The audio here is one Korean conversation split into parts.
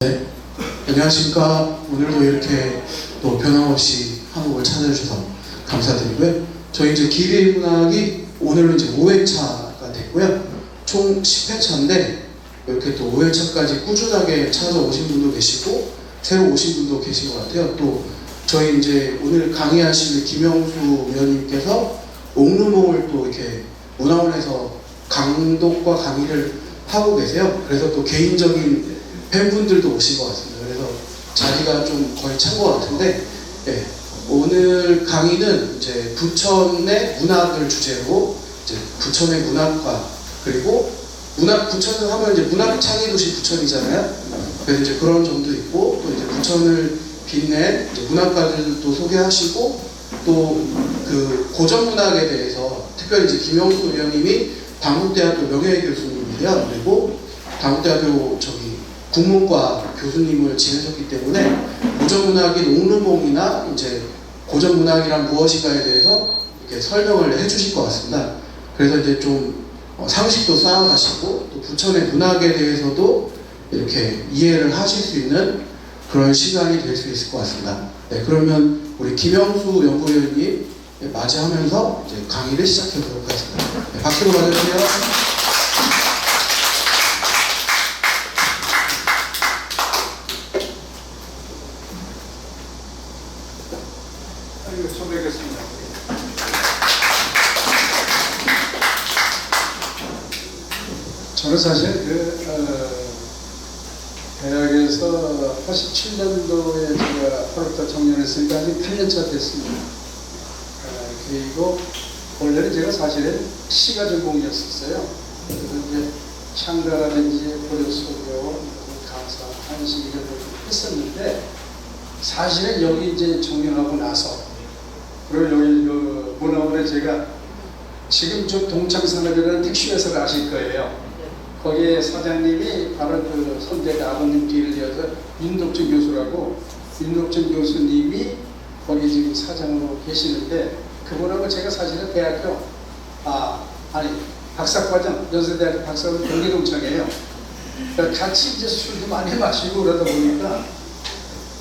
네, 안녕하십니까. 오늘도 이렇게 또 변함없이 한국을 찾아주셔서 감사드리고요. 저희 이제 기리의 문학이 오늘로 이제 5회차가 됐고요. 총 10회차인데 이렇게 또 5회차까지 꾸준하게 찾아오신 분도 계시고 새로 오신 분도 계신 것 같아요. 또 저희 이제 오늘 강의하실 김영수 위원님께서 옥루몽을 또 이렇게 문화원에서 강독과 강의를 하고 계세요. 그래서 또 개인적인 팬분들도 오신 것 같습니다. 그래서 자리가 좀 거의 찬 것 같은데, 예, 오늘 강의는 이제 부천의 문학을 주제로 이제 부천의 문학과 그리고 부천을 하면 이제 문학 창의 도시 부천이잖아요. 그래서 이제 그런 점도 있고 또 이제 부천을 빛낸 이제 문학가들도 소개하시고 또 그 고전 문학에 대해서 특별히 이제 김영수 위원님이 당국대학교 명예교수님이세요. 그리고 당국대학교 국문과 교수님을 지내셨기 때문에 고전 문학인 옥루몽이나 이제 고전 문학이란 무엇인가에 대해서 이렇게 설명을 해주실 것 같습니다. 그래서 이제 좀 상식도 쌓아가시고 또 부천의 문학에 대해서도 이렇게 이해를 하실 수 있는 그런 시간이 될 수 있을 것 같습니다. 네, 그러면 우리 김영수 연구위원님 맞이하면서 이제 강의를 시작해 보도록 하겠습니다. 네, 박수로 맞아주세요. 처음 뵙겠습니다. 저는 사실 대학에서 87년도에 제가 학부터 정년했으니까 아직 8년차 됐습니다. 그리고 원래는 제가 사실은 시가 전공이었었어요. 그래서 이제 창가라든지 고려소교, 가사, 한식 이런 걸 했었는데 사실은 여기 이제 정년하고 나서 그리고 여기 그 문화원에 제가 지금 저 동창산업이라는 택시회사를 아실 거예요. 거기에 사장님이 바로 그 선대 아버님 뒤를 이어서 윤덕준 교수라고 윤덕준 교수님이 거기 지금 사장으로 계시는데 그분하고 제가 사실은 대학교 박사과정 연세대학교 박사는 경기동창이에요. 그러니까 같이 이제 술도 많이 마시고 그러다 보니까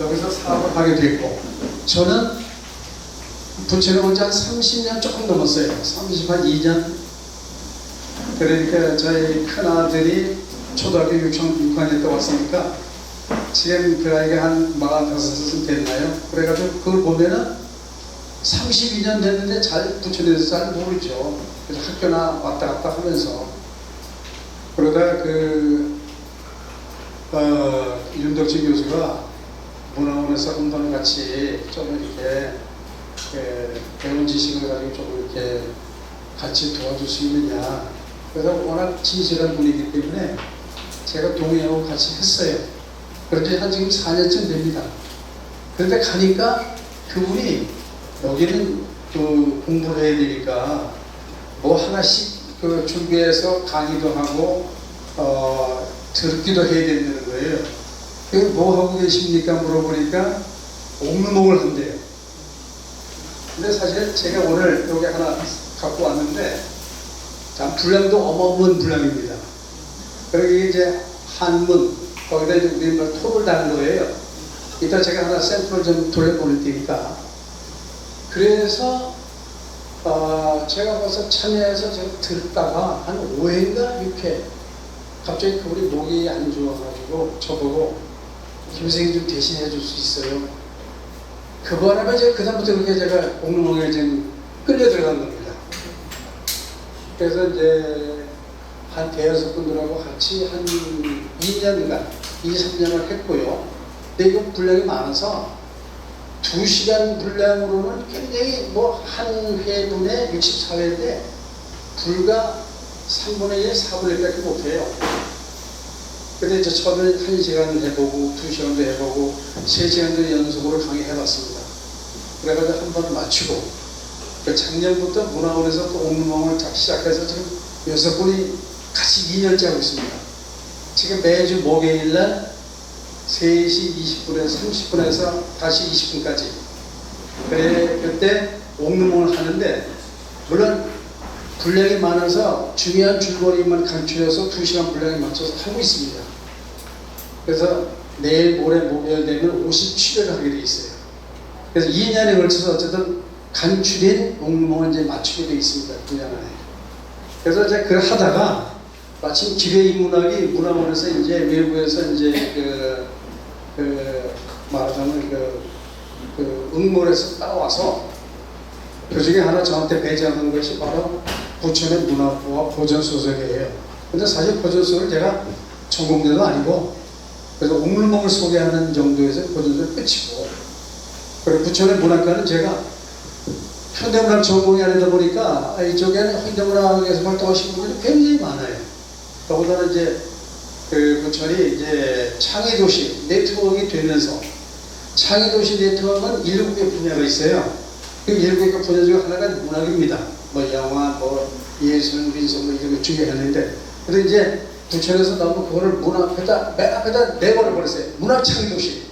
여기서 사업을 하게 됐고 저는 부천에 온 지 한 30년 조금 넘었어요. 32년. 그러니까 저희 큰아들이 초등학교 6학년 때 왔으니까 지금 그 아이가 한 45살 됐나요? 그래가지고 그걸 보면은 32년 됐는데 부천에서 잘 모르죠. 그래서 학교나 왔다 갔다 하면서 그러다 윤덕진 교수가 문화원에서 한번 같이 좀 이렇게 배운 지식을 가지고 좀 이렇게 같이 도와줄 수 있느냐. 그래서 워낙 진실한 분이기 때문에 제가 동의하고 같이 했어요. 그런데 한 지금 4년쯤 됩니다. 그런데 가니까 그분이 여기는 공부를 해야 되니까 뭐 하나씩 준비해서 강의도 하고 듣기도 해야 된다는 거예요. 그럼 뭐 하고 계십니까? 물어보니까 옥루몽을 한대요. 근데 사실 제가 오늘 여기 하나 갖고 왔는데 참 분량도 어마어마한 분량입니다. 그리고 이제 한문 거기다 이제 우리말 톱을 단 거예요. 이따 제가 하나 샘플을 좀 돌려보낼 테니까. 그래서 제가 벌써 참여해서 제가 듣다가 한 5회인가 6회 갑자기 그분이 목이 안 좋아가지고 저보고 김선생님 좀 대신해 줄 수 있어요. 그 바람에 제가 그다음부터 그렇게 제가 옥루몽에 지금 끌려 들어간 겁니다. 그래서 이제 한 대여섯 분들하고 같이 한 2년간, 2-3년을 했고요. 근데 이거 분량이 많아서 2시간 분량으로는 굉장히 한 회분에 64회인데 불과 3분의 1, 4분의 1밖에 못해요. 근데 이제 처음에 1시간 해보고 2시간도 해보고 3시간도 연속으로 강의해봤습니다. 그래가지고 한 번을 마치고 작년부터 문화원에서 또 옥루몽을 시작해서 지금 6분이 같이 2년째 하고 있습니다. 지금 매주 목요일날 3시 20분에서 30분에서 다시 20분까지 그때 옥루몽을 하는데 물론 분량이 많아서 중요한 줄거리만 간추려서 2시간 분량에 맞춰서 하고 있습니다. 그래서 내일 모레 목요일 되면 57회를 하게 돼 있어요. 그래서 2년에 걸쳐서 어쨌든 간추린 옥문을 이제 맞추게 돼 있습니다. 2년 안에. 그래서 이제 그걸 하다가 마침 기계인문학이 문화원에서 이제 외부에서 이제 말하자면 응모에서 따라와서 그 중에 하나 저한테 배제하는 것이 바로 부천의 문학부와 고전소설이에요. 근데 사실 고전소설은 제가 전공자도 아니고 그래서 옥물몽을 소개하는 정도에서 고전소설 끝이고, 그리고 부천의 문학과는 제가 현대문학 전공이 아니다 보니까 이쪽에는 현대문학에서 활동하시는 분들이 굉장히 많아요. 더군다나 이제 그 부천이 이제 창의도시 네트워크가 되면서, 창의도시 네트워크는 7개 분야가 있어요. 그 7개 분야 중에 하나가 문학입니다. 뭐 영화, 뭐 예술, 민속 뭐 이런 거 중요했는데, 근데 이제 부천에서 너무 그거를 맨 앞에다 내버려 버렸어요. 문학 창의도시.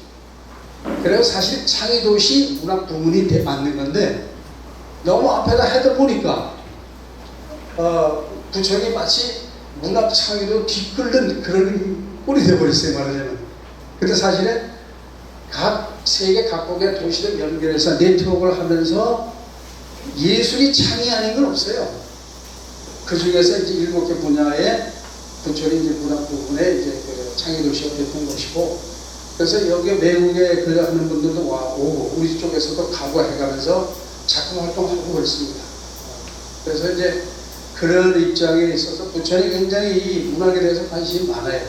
그래서 사실 창의도시 문학 부문이 맞는 건데 너무 앞에다 해다 보니까 부천이 마치 문학 창의도 뒤끓는 그런 꼴이 되어버렸어요, 말하자면. 근데 사실은 각 세계 각국의 도시를 연결해서 네트워크를 하면서 예술이 창의 아닌 건 없어요. 그 중에서 이제 7개 분야에 부천이 이제 문학 부분에 이제 그 창의도시가 됐던 것이고, 그래서 여기 외국에 근무하는 분들도 오고 우리 쪽에서도 가고 해가면서 작품 활동하고 그랬습니다. 그래서 이제 그런 입장에 있어서 부천이 굉장히 이 문학에 대해서 관심이 많아요.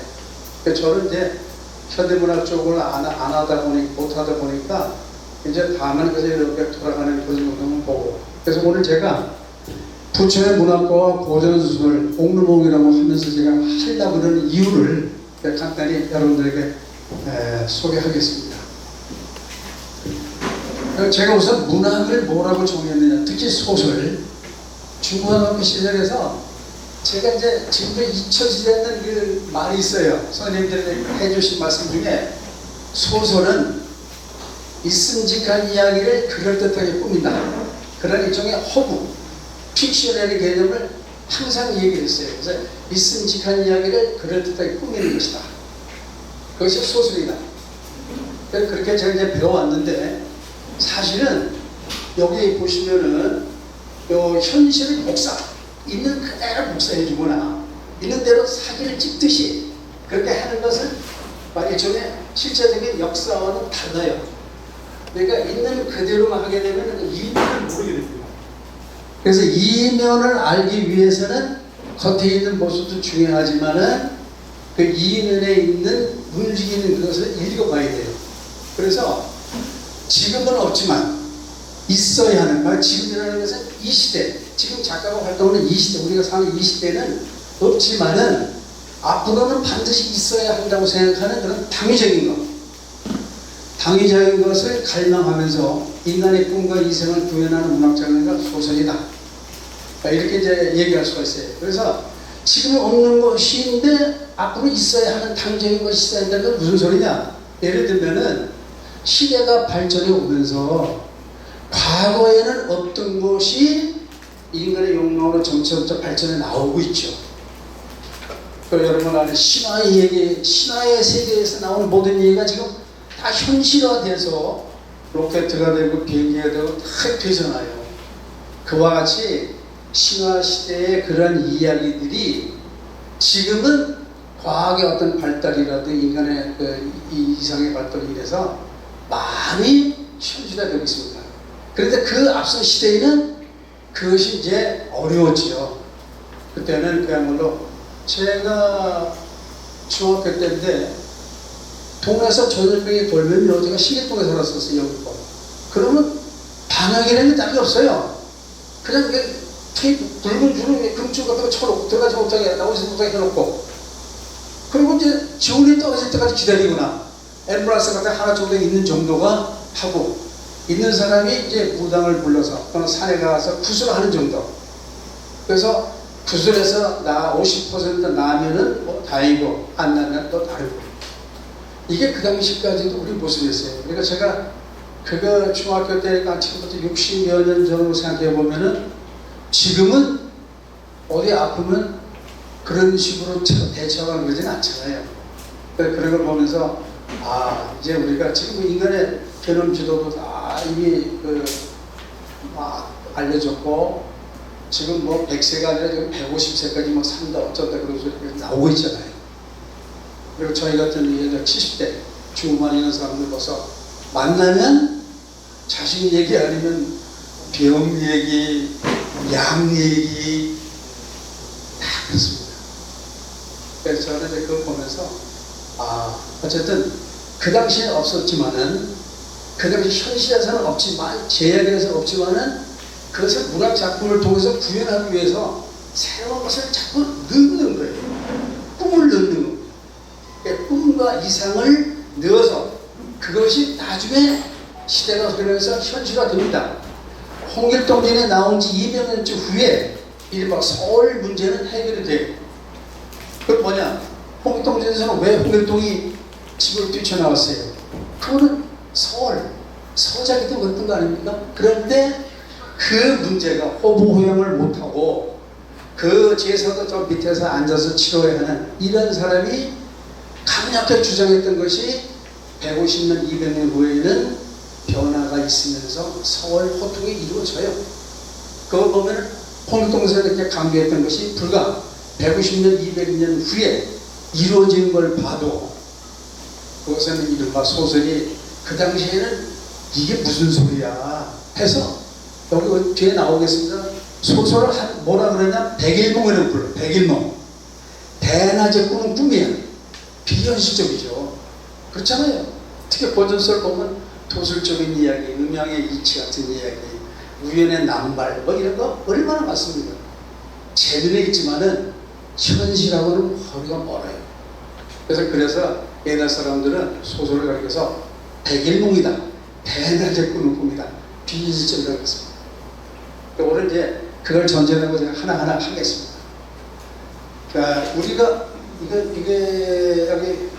그래서 저는 이제 현대문학 쪽을 못하다 보니까 이제 다음은 그래서 이렇게 돌아가는 그런 운동을 보고, 그래서 오늘 제가 부천의 문학과와 고전소설 옥루몽이라고 하면서 제가 하려고 하는 이유를 간단히 여러분들에게 소개하겠습니다. 제가 우선 문학을 뭐라고 정의했느냐, 특히 소설, 중고등학교 시절에서 제가 이제 지금도 잊혀지지 않는 그 말이 있어요. 선생님들이 해주신 말씀 중에 소설은 있음직한 이야기를 그럴듯하게 꾸민다, 그런 일종의 허구, 픽셔널의 개념을 항상 얘기했어요. 그래서 있음직한 이야기를 그럴듯하게 꾸미는 것이다, 그것이 소설이다. 그렇게 제가 이제 배워왔는데, 사실은 여기 보시면은 요 현실의 복사, 있는 그대로 복사해주거나 있는 대로 사진을 찍듯이 그렇게 하는 것은 일종의 실제적인 역사와는 달라요. 그러니까 있는 그대로만 하게 되면 이면을 모르게 됩니다. 그래서 이면을 알기 위해서는 겉에 있는 모습도 중요하지만은 그 이면에 있는 움직이는 그것을 읽어봐야 돼요. 그래서 지금은 없지만 있어야 하는, 지금이라는 것은 이 시대, 지금 작가가 활동하는 이 시대, 우리가 사는 이 시대는 없지만은 앞으로는 반드시 있어야 한다고 생각하는 그런 당위적인 것, 당위적인 것을 갈망하면서 인간의 꿈과 이생을 구현하는 문학 장르가 소설이다, 이렇게 이제 얘기할 수가 있어요. 그래서 지금 없는 것인데 앞으로 있어야 하는 당위적인 것이 있어야 한다는 건 무슨 소리냐? 예를 들면은 시대가 발전해 오면서 과거에는 없던 것이 인간의 욕망으로 점차 발전해 나오고 있죠. 여러분 아는 신화의 얘기, 신화의 세계에서 나오는 모든 얘기가 지금 다 현실화돼서 로켓가 되고 비행기가 되고 다 되잖아요. 그와 같이 신화 시대의 그런 이야기들이 지금은 과학의 어떤 발달이라도 인간의 이 이상의 발달로 인해서 많이 현실화되고 있습니다. 그런데 그 앞선 시대에는 그것이 이제 어려웠지요. 그때는 그야말로 제가 중학교 때인데 동네에서 저녁병이 돌면요, 제가 신길동에 살았었어요. 영국권. 그러면 방학이라는 게 딱히 없어요. 그냥 붉은 줄을 금줄 같은 거 쳐놓고 들어가지 못하게 나오지 못하게 해놓고, 그리고 이제 지원이 떨어질 때까지 기다리거나 앰뷸런스 같은 하나 정도 있는 정도가 하고, 있는 사람이 이제 무당을 불러서 또는 산에 가서 구슬을 하는 정도. 그래서 구슬에서 50% 나면은 뭐 다행이고 안 나면 또 다르고, 이게 그 당시까지도 우리 모습이었어요. 그러니까 제가 그거 중학교 때가 지금부터 60여 년 전으로 생각해 보면은 지금은 어디 아프면 그런 식으로 대처하는 거지는 않잖아요. 그런 걸 보면서 이제 우리가 지금 인간의 개념 지도도 다 이미 알려졌고, 지금 뭐 100세가 아니라 지금 150세까지 뭐 산다 어쩌다 그런 소리가 나오고 있잖아요. 그리고 저희 같은 예전 70대 중후반 있는 사람들 벌써 만나면 자식 얘기 아니면 병 얘기, 양 얘기 다 그렇습니다. 그래서 저는 이제 그걸 보면서 어쨌든 그 당시에 없었지만은, 그 당시 현실에서는 없지만, 제약에서 없지만은, 그것을 문학 작품을 통해서 구현하기 위해서 새로운 것을 자꾸 넣는 거예요. 꿈을 넣는 겁니다. 그러니까 꿈과 이상을 넣어서 그것이 나중에 시대가 흐르면서 현실화됩니다. 홍길동전에 나온 지 200년쯤 후에 이른바 서울 문제는 해결이 돼요. 그건 뭐냐? 홍길동전에서는 왜 홍길동이 집으로 뛰쳐나왔어요? 그거는 서작이 또 그랬던 거 아닙니까? 그런데 그 문제가 호부호영을 못하고 그 제사도 저 밑에서 앉아서 치러야 하는 이런 사람이 강력하게 주장했던 것이 150년, 200년 후에는 변화가 있으면서 서울 호통이 이루어져요. 그걸 보면 홍길동에서 이렇게 강조했던 것이 불과 150년, 200년 후에 이루어진 걸 봐도 그것은 이른바 소설이 그 당시에는 이게 무슨 소리야 해서, 여기 뒤에 나오겠습니다. 소설을 뭐라 그러냐? 백일몽이라고 불러요. 백일몽. 대낮에 꾸는 꿈이야. 비현실적이죠. 그렇잖아요. 특히 고전서를 보면 도술적인 이야기, 음양의 이치 같은 이야기, 우연의 남발 뭐 이런 거 얼마나 많습니까? 재능이 있지만은 현실하고는 거리가 멀어요. 그래서 옛날 사람들은 소설을 가리켜서 백일몽이다, 대낮에 꾸는 꿈이다, 비현실적이라고 했습니다. 오늘 이제 그걸 전제하고 제가 하나하나 하겠습니다. 자, 우리가 이게 여기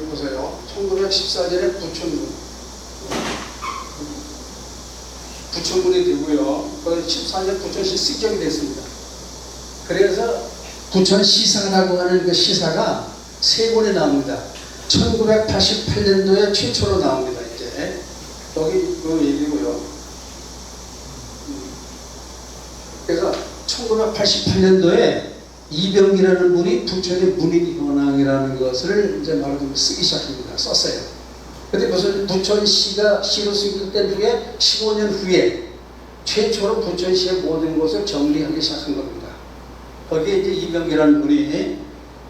보세요. 1914년에 부천군이 되고요. 14년 부천시 시정이 됐습니다. 그래서 부천시사라고 하는 그 시사가 3권이 나옵니다. 1988년도에 최초로 나옵니다. 이제 여기 그 얘기고요. 그래서 1988년도에 이병기라는 분이 부천의 문인현황이라는 것을 이제 말하자면 쓰기 시작합니다. 썼어요. 근데 무슨 부천시가 시로 쓰기 때 중에 15년 후에 최초로 부천시의 모든 것을 정리하기 시작한 겁니다. 거기에 이제 이병기라는 분이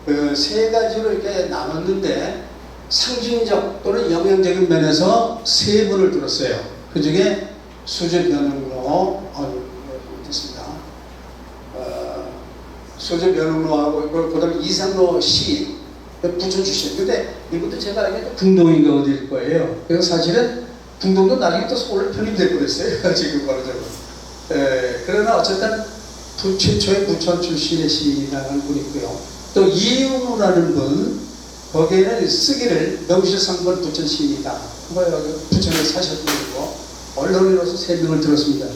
그 3가지로 이렇게 나눴는데, 상징적 또는 영향적인 면에서 3분을 들었어요. 그 중에 수제변흥로, 소재변흥로하고 그다음에 이상로 시인, 부천 출신. 근데 이분도 제가 알기로는 궁동인가 어디일 거예요. 그래서 사실은 궁동도 나중에 또 서울로 편입될 뻔했어요. 지금 말하자면. 그러나 어쨌든 최초의 부천 출신의 시인이라는 분이 있고요. 또 이웅우라는 분, 거기에는 쓰기를 명실상부한 부천 시인이다. 여기 부천에 사셨던 분이고, 언론인으로서 3명을 들었습니다.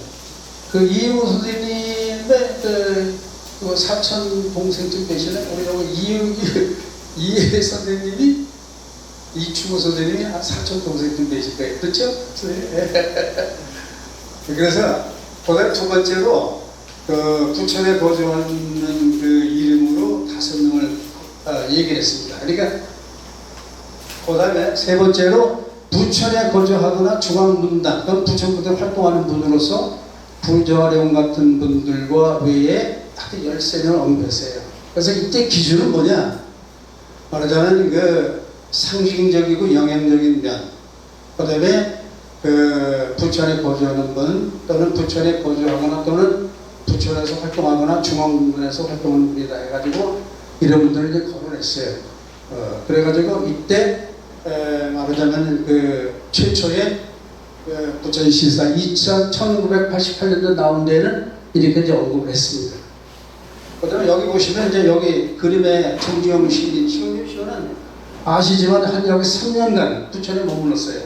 그 이웅우 선생님의 그 사촌 동생쯤 되시는 우리 이해 선생님이, 이충우 선생님이 사촌 동생쯤 되실 거예요. 그렇죠? 그래서 그다음 2번째로 그 부천에 거주하는 그 이름으로 5명을 얘기를 했습니다. 그러니까 그다음에 3번째로 부천에 거주하거나 중앙분단, 그럼 부천부대 활동하는 분으로서 부저하령 같은 분들과 외에 하여튼 13명을 언급했어요. 그래서 이때 기준은 뭐냐? 말하자면 그 상징적이고 영향적인 면, 그 다음에 그 부천에 거주하는 분, 또는 부천에 거주하거나 또는 부천에서 활동하거나 중앙군에서 활동하는 분이다 해가지고 이런 분들을 이제 거론했어요. 그래가지고 이때 말하자면 그 최초의 부천시사 1988년도 나온 데는 이렇게 이제 언급을 했습니다. 그 다음에 여기 보시면 이제 여기 그림에 정주영 시인, 정주영 시인은 아시지만 한 여기 3년간 부천에 머물렀어요.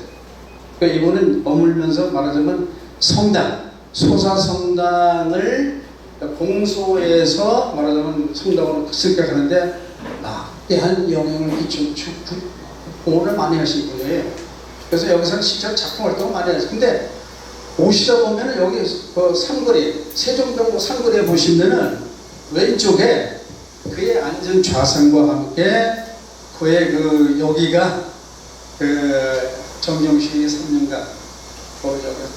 그러니까 이분은 머물면서 말하자면 성당, 소사성당을 공소해서 말하자면 성당으로 습격하는데 막대한 영향을 끼친 공헌을 많이 하신 분이에요. 그래서 여기서는 실제로 작품 활동을 많이 했어요. 근데 오시다 보면은 여기 그 상거리, 세종병고 상거리에 보시면은 왼쪽에 그의 앉은 좌상과 함께 그의 그 여기가 그 정정신이 3년간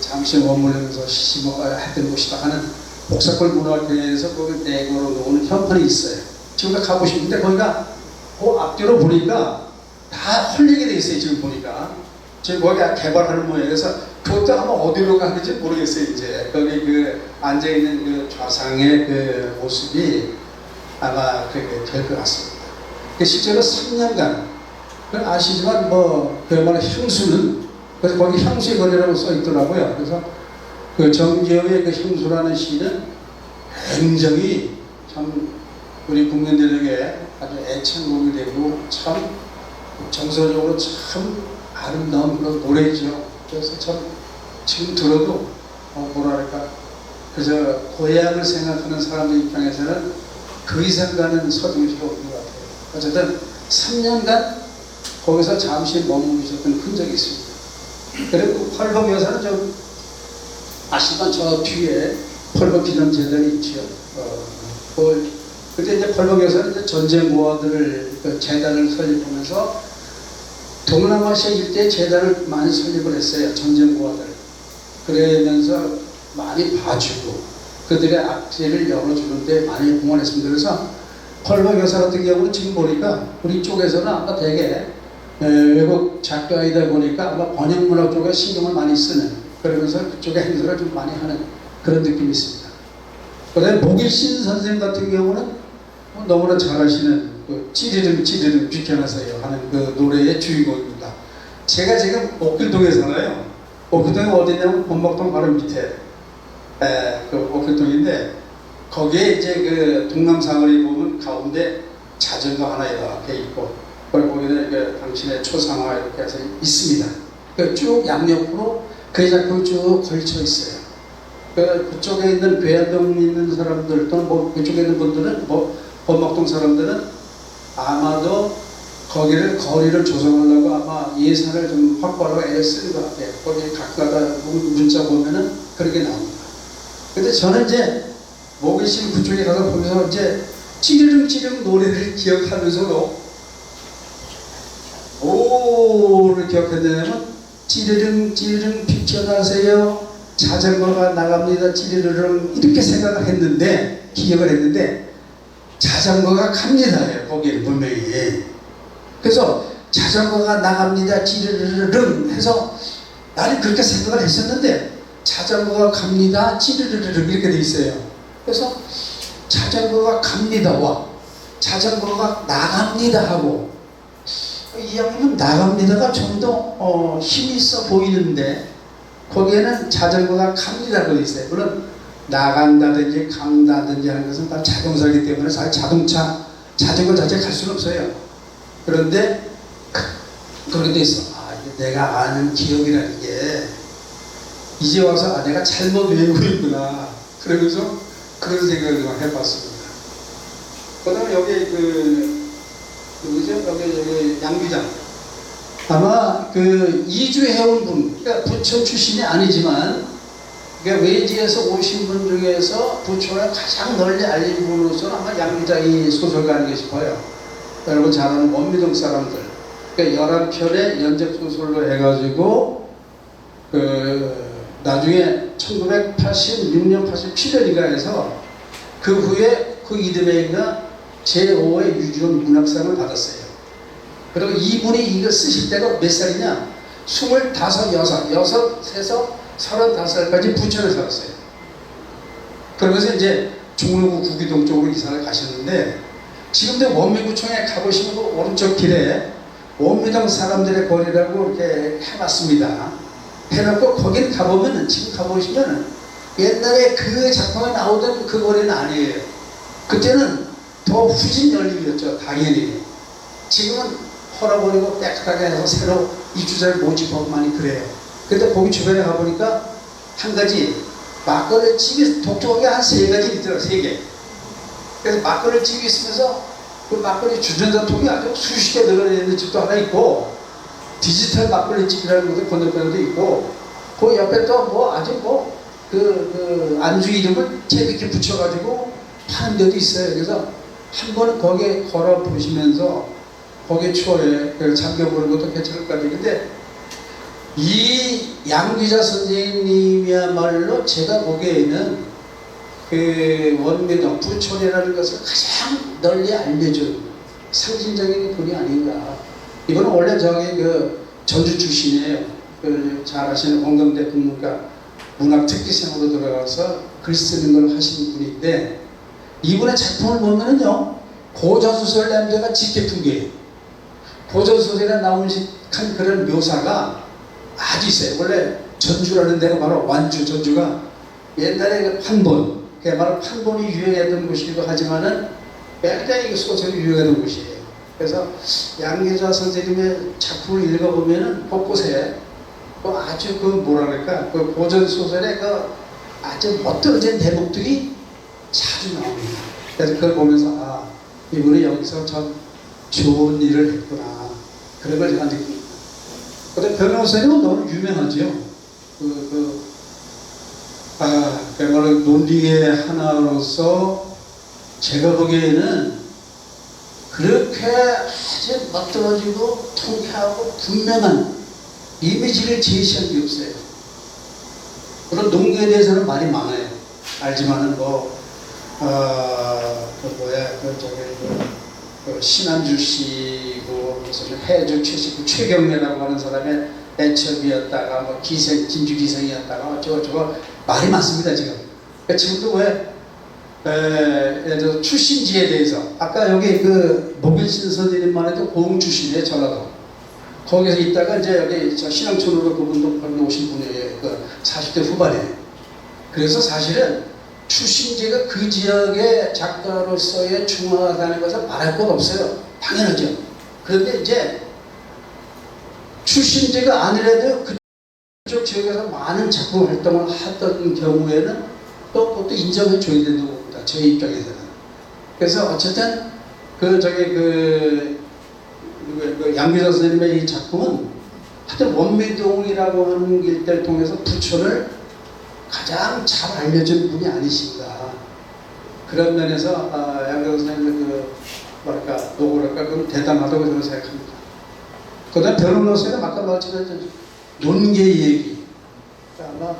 잠시 머물면서 시시모가 했던 곳이다 하는 복사골 문화회에서 거기 내고로 놓은 현판이 있어요. 지금 가보시는데 거기가 그 앞뒤로 보니까 다 헐리게 돼 있어요. 지금 보니까 지금 거기가 개발하는 모양이라서 그것도 아마 어디로 가는지 모르겠어요. 이제 거기 그 앉아 있는 그 좌상의 그 모습이 아마 그게 될 것 같습니다. 실제로 3년간 아시지만 뭐 그야말로 향수는 그래서 거기 향수의 거리라고 써 있더라고요. 그래서 그 정지영의 그 향수라는 시는 굉장히 참 우리 국민들에게 아주 애창곡이 되고 참 정서적으로 참 아름다운 그런 노래죠. 그래서 참 지금 들어도 뭐랄까 그래서 고향을 생각하는 사람들 입장에서는 그 이상 가는 서정시가 없는 것 같아요. 어쨌든 3년간 거기서 잠시 머무르셨던 흔적이 있습니다. 그리고 펄벅 여사는 좀 아시던 저 뒤에 펄벅 기념재단이 있죠. 그때 이제 펄벅 여사는 이제 전쟁 모아들을 그 재단을 설립하면서 동남아시아 일대 재단을 많이 설립을 했어요. 전쟁 모아들. 그러면서 많이 봐주고 그들의 앞뒤를 열어주는데 많이 공헌했습니다. 그래서 펄벅 여사 같은 경우는 지금 보니까 우리 쪽에서는 아마 되게 외국 작가이다 보니까 아마 번역문학 쪽에 신경을 많이 쓰는 그러면서 그쪽에 행사를 좀 많이 하는 그런 느낌이 있습니다. 그다음에 목일신 선생님 같은 경우는 너무나 잘 아시는 그 찌르릉 찌르릉 비켜나서요 하는 그 노래의 주인공입니다. 제가 지금 옥길동에 살아요. 옥길동이 어디냐면 본목동 바로 밑에 그 옥길동인데 거기에 이제 그 동남사거리 보면 가운데 자전거 하나 이렇게 있고 그리고 거기에 그 당신의 초상화 이렇게 해서 있습니다. 쭉 양옆으로 그 작품이 쭉 걸쳐 있어요. 그쪽에 있는 괴안동 있는 사람들 또는 뭐 그쪽에 있는 분들은 뭐 본목동 사람들은 아마도 거기를 거리를 조성하려고 아마 예산을 좀 확보하려고 애를 쓰는 것 같아요. 거기 각각 문자 보면은 그렇게 나옵니다. 근데 저는 이제 목일신 그쪽에 가서 보면서 이제 찌르릉 노래를 기억하면서도 뭐를 기억했냐면 찌르릉 비켜나세요 자전거가 나갑니다 찌르릉 이렇게 생각을 했는데 기억을 했는데 자전거가 갑니다예요. 거기에 분명히. 그래서 자전거가 나갑니다 찌르르릉 해서 나는 그렇게 생각을 했었는데 자전거가 갑니다 찌르르릉 이렇게 돼 있어요. 그래서 자전거가 갑니다와 자전거가 나갑니다 하고 이왕이면 나갑니다가 좀 더 힘이 있어 보이는데 거기에는 자전거가 갑니다 그 있어요. 물론 나간다든지 간다든지 하는 것은 다 자동차이기 때문에 자전거 자체가 갈 수는 없어요. 그런데 그렇게 돼 있어. 이게 내가 아는 기억이라는 게 이제 와서 내가 잘못 외우고 있구나. 그러면서 그런 생각을 좀 해봤습니다. 그 다음에 여기 여기 양비장. 아마 그 이주 해온 분, 그러니까 부천 출신이 아니지만, 그러니까 외지에서 오신 분 중에서 부천을 가장 널리 알린 분으로서는 아마 양비장이 소설가 아니겠 싶어요. 여러분 잘 아는 원미동 사람들. 그러니까 11편의 연재소설로 해가지고, 나중에 1986년, 87년인가 해서 그 후에 그 이듬해인가 제5회 유지원 문학상을 받았어요. 그리고 이분이 이거 쓰실 때가 몇 살이냐? 25, 6에서 35살까지 부천에 살았어요. 그러면서 이제 종로구 구기동 쪽으로 이사를 가셨는데 지금도 원미구청에 가보시면 그 오른쪽 길에 원미동 사람들의 거리라고 이렇게 해놨습니다. 해놓고 거기는 가보면은 지금 가보시면은 옛날에 그 작품에 나오던 그 거리는 아니에요. 그때는 더 후진 열림이었죠. 당연히. 지금은 헐어버리고 깨끗하게 해서 새로 입주자를 모집하고 많이 그래요. 근데 거기 주변에 가보니까 한 가지 막걸리 집이 독특하게 한 3가지 있더라고요. 3개. 그래서 막걸리 집이 있으면서 그 막걸리 주전자 통이 아주 수십 개 늘어나 있는 집도 하나 있고 디지털 막걸리집이라는 것도 건너편에도 있고, 그 옆에 또 뭐 아주 뭐 그 안주 이름을 재밌게 붙여가지고 파는 데도 있어요. 그래서 한 번은 거기에 걸어 보시면서 거기에 추월에 잠겨보는 것도 괜찮을 것 같아요. 근데 이 양기자 선생님이야말로 제가 보기에는 그 원미동 부촌이라는 것을 가장 널리 알려준 상징적인 분이 아닌가. 이분은 원래 저기 그 전주 출신이에요. 그 잘 아시는 공감대 국문과 문학 특기생으로 들어가서 글 쓰는 걸 하신 분인데, 이분의 작품을 보면은요, 고전소설 냄새가 짙게 풍겨요. 고전소설에 나온식한 그런 묘사가 아주 있어요. 원래 전주라는 데가 바로 완주, 전주가 옛날에 그 판본, 그게 바로 판본이 유행했던 곳이기도 하지만은 굉장히 그 소설이 유행했던 곳이에요. 그래서 양계자 선생님의 작품을 읽어보면은 곳곳에 그 아주 그 뭐랄까 그 고전 소설의 그 아주 멋들어진 대목들이 자주 나옵니다. 그래서 그걸 보면서 아, 이분이 여기서 참 좋은 일을 했구나, 그런 걸 제가 느낍니다. 근데 변호사님은 너무 유명하죠. 그야말로 논리의 하나로서 제가 보기에는 그렇게 아주 멋들어지고 통쾌하고 분명한 이미지를 제시한 게 없어요. 물론 농계에 대해서는 말이 많아요. 알지만은 신한주 씨고 무슨 해주 최씨 최경래라고 하는 사람의 애첩이었다가 뭐 기생 진주 기생이었다가 저거 말이 많습니다 지금. 그러니까 지금도 왜 출신지에 대해서 아까 여기 그 목일신 선생님만 해도 고흥 출신이에요. 전라도. 거기서 있다가 이제 여기 저 신앙촌으로 그분도 오신 분이에요. 그 40대 후반에. 그래서 사실은 출신지가 그 지역의 작가로서의 중화하다는 것은 말할 것 없어요. 당연하죠. 그런데 이제 출신지가 아니라도 그쪽 지역에서 많은 작품 활동을 했던 경우에는 또 그것도 인정해 줘야 된다고 봅니다. 저희 입장에서는. 그래서 어쨌든 양기자 선생님의 이 작품은 하여튼 원미동이라고 하는 일대를 통해서 부촌을 가장 잘 알려준 분이 아니신가. 그런 면에서 양기자 선생님의 그건 대단하다고 저는 생각합니다. 그 다음 변호사는 아까 말씀드린 논계 얘기. 아마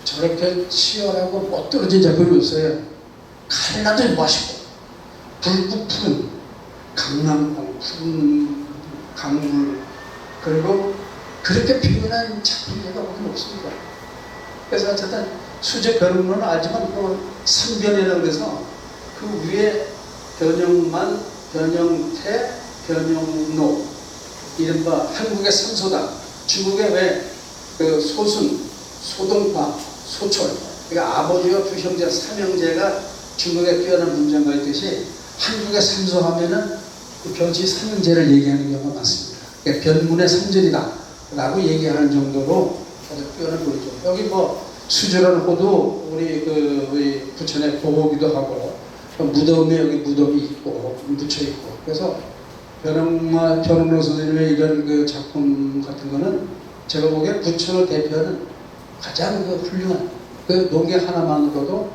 저렇게 치열하고 멋들어진 작품이 없어요. 칼라도 멋있고 붉고 푸른 강남강, 푸른 강물, 그리고 그렇게 표현한 작품이 제가 보기는 없습니다. 그래서 어쨌든 수제 변형론은 알지만 그 3변이라고 해서 그 위에 변형만, 변형태, 변형로, 이른바 한국의 삼소당, 중국의 왜 그 소순, 소동파, 소철, 그러니까 아버지와 두 형제, 삼형제가 중국에 뛰어난 문장가 있듯이 한국의 삼소하면은 그 변치 삼형제를 얘기하는 경우가 많습니다. 그러니까 변문의 삼전이다 라고 얘기하는 정도로 아주 뛰어난 분이죠. 여기 뭐 수조라는 호도 우리 부천에 보기도 하고, 무덤에 여기 무덤이 있고 묻혀 있고, 그래서 변홍로 선생님의 이런 그 작품 같은 거는 제가 보기에 부천을 대표하는 가장 그 훌륭한 그 농계 하나만으로도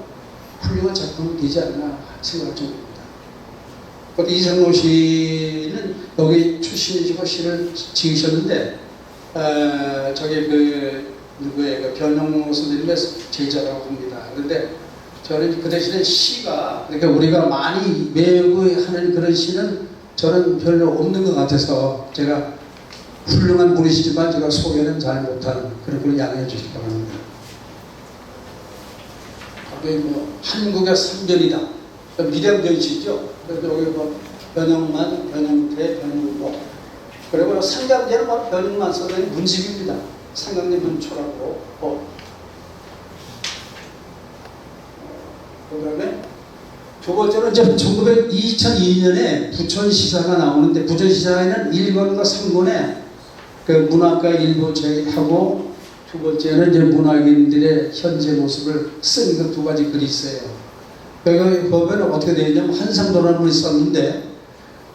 훌륭한 작품이 되지 않나 생각할 정도입니다. 이성로 씨는 여기 출신이시고 시를 지으셨는데 누구의 변홍로 선생님의 제자라고 합니다. 그런데 저는 그 대신에 시가, 그러니까 우리가 많이 외우고 하는 그런 시는 저는 별로 없는 것 같아서 제가 훌륭한 분이시지만 제가 소개는 잘 못하는 그런 걸 양해해 주시기 바랍니다. 여기 뭐 한국의 3변이다. 미량변시죠. 그래서 여기 뭐 변형만, 변형태, 변형로. 그리고 상감제는 뭐 변형만 써는 문집입니다. 상감제 문초라고. 그 다음에 두 번째로 이제 2002년에 부천시사가 나오는데, 부천시사에는 1권과 3권에 그 문학과 일부 제기하고, 두 번째는 이제 문학인들의 현재 모습을 쓴 그 두 가지 글이 있어요. 여기 보면 어떻게 되어 있냐면, 한상도라는 분이 썼는데,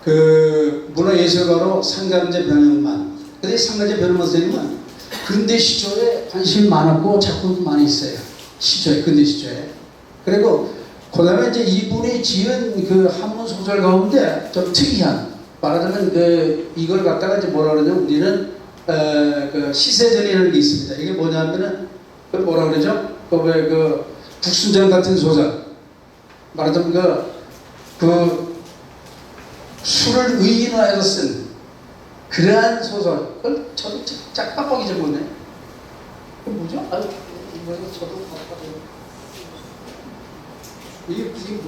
그 문화예술가로 상감제 변형만, 근데 상가제 변호사 선생님은 근대 시조에 관심이 많았고 작품도 많이 있어요. 시조에, 근대 시조에. 그리고 그 다음에 이제 이분이 지은 그 한문 소설 가운데 좀 특이한, 말하자면 이걸 갖다가 이제 뭐라 그러냐면 우리는 그 시세전이라는 게 있습니다. 이게 뭐냐면은 그 뭐라 그러죠? 그 국순전 같은 소설. 말하자면 그 술을 의인화해서 쓴 그러한 소설. 그걸 저도 짝빡빡이 적었네. 그 뭐죠? 아유, 이거 저도 빡빡이. 이게 뭐지?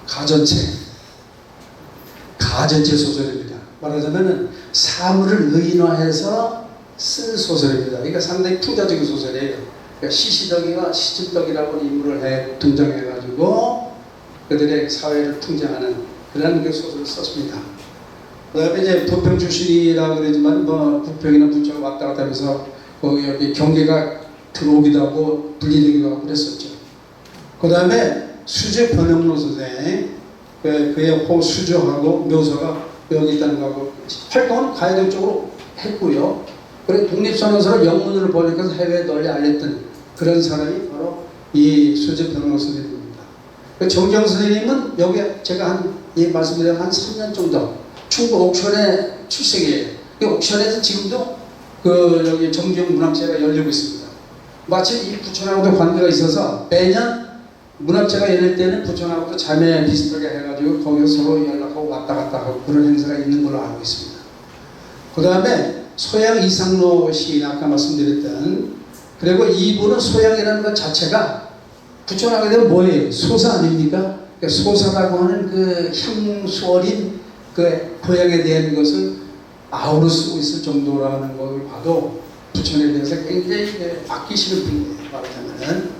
가전책. 가전체 소설입니다. 말하자면은 사물을 의인화해서 쓴 소설입니다. 그러니까 상당히 풍자적인 소설이에요. 그러니까 시시덕이가 시집덕이라고 인물을 등장해가지고 그들의 사회를 풍자하는 그런 그 소설을 썼습니다. 그 다음에 이제 부평 출신이라고 그러지만 뭐 부평이나 부평 왔다 갔다 하면서 거기 여기 경계가 들어오기도 하고 분리되기도 하고 그랬었죠. 그 다음에 수제 변형로 선생, 그의 호수조하고 묘소가 여기 있다는 거하고 활동은 가야될 쪽으로 했고요. 그리고 독립선언서를 영문으로 번역해서 해외에 널리 알렸던 그런 사람이 바로 이 수제 변형로 선생님입니다. 정경 선생님은 여기 제가 말씀드린 한 3년 정도 충북 옥천에 출생이에요. 옥천에서 지금도 여기 정경 문학제가 열리고 있습니다. 마치 이 부천하고도 관계가 있어서 매년 문학제가 열릴 때는 부천하고도 자매 비슷하게 해가지고 거기서 서로 연락하고 왔다 갔다 하고 그런 행사가 있는 걸로 알고 있습니다. 그 다음에 소양 이상로 시인 아까 말씀드렸던, 그리고 이분은 소양이라는 것 자체가 부천하게 되면 뭐예요? 소사 아닙니까? 그러니까 소사라고 하는 그 향수 어린 그 고향에 대한 것을 아우러 쓰고 있을 정도라는 걸 봐도 부천에 대해서 굉장히 아끼시는 분이에요. 말하자면은.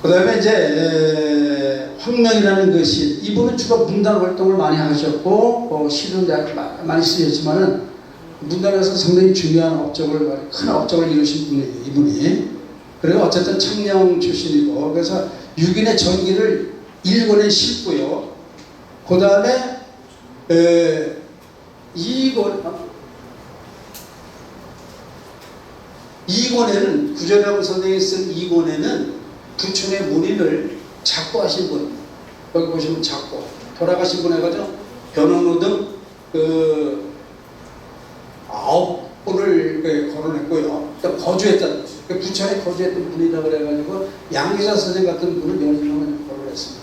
그 다음에 이제 황명이라는 것이, 이분은 주로 문단 활동을 많이 하셨고 시도 많이 쓰셨지만은 문단에서 상당히 중요한 업적을, 큰 업적을 이루신 분이에요. 이분이. 그리고 어쨌든 청령 출신이고, 그래서 6인의 전기를 1권에 싣고요. 그 다음에 2권에는 구전영 선생이 쓴 2권에는 부천의 문인을 작고하신 분, 여기 보시면 작고 돌아가신 분 해가지고 변원우 등 9분을 거론했고요. 거주했던, 부천에 거주했던 분이라 그래가지고 양기자 선생 같은 분을 여러 명을 거론했습니다.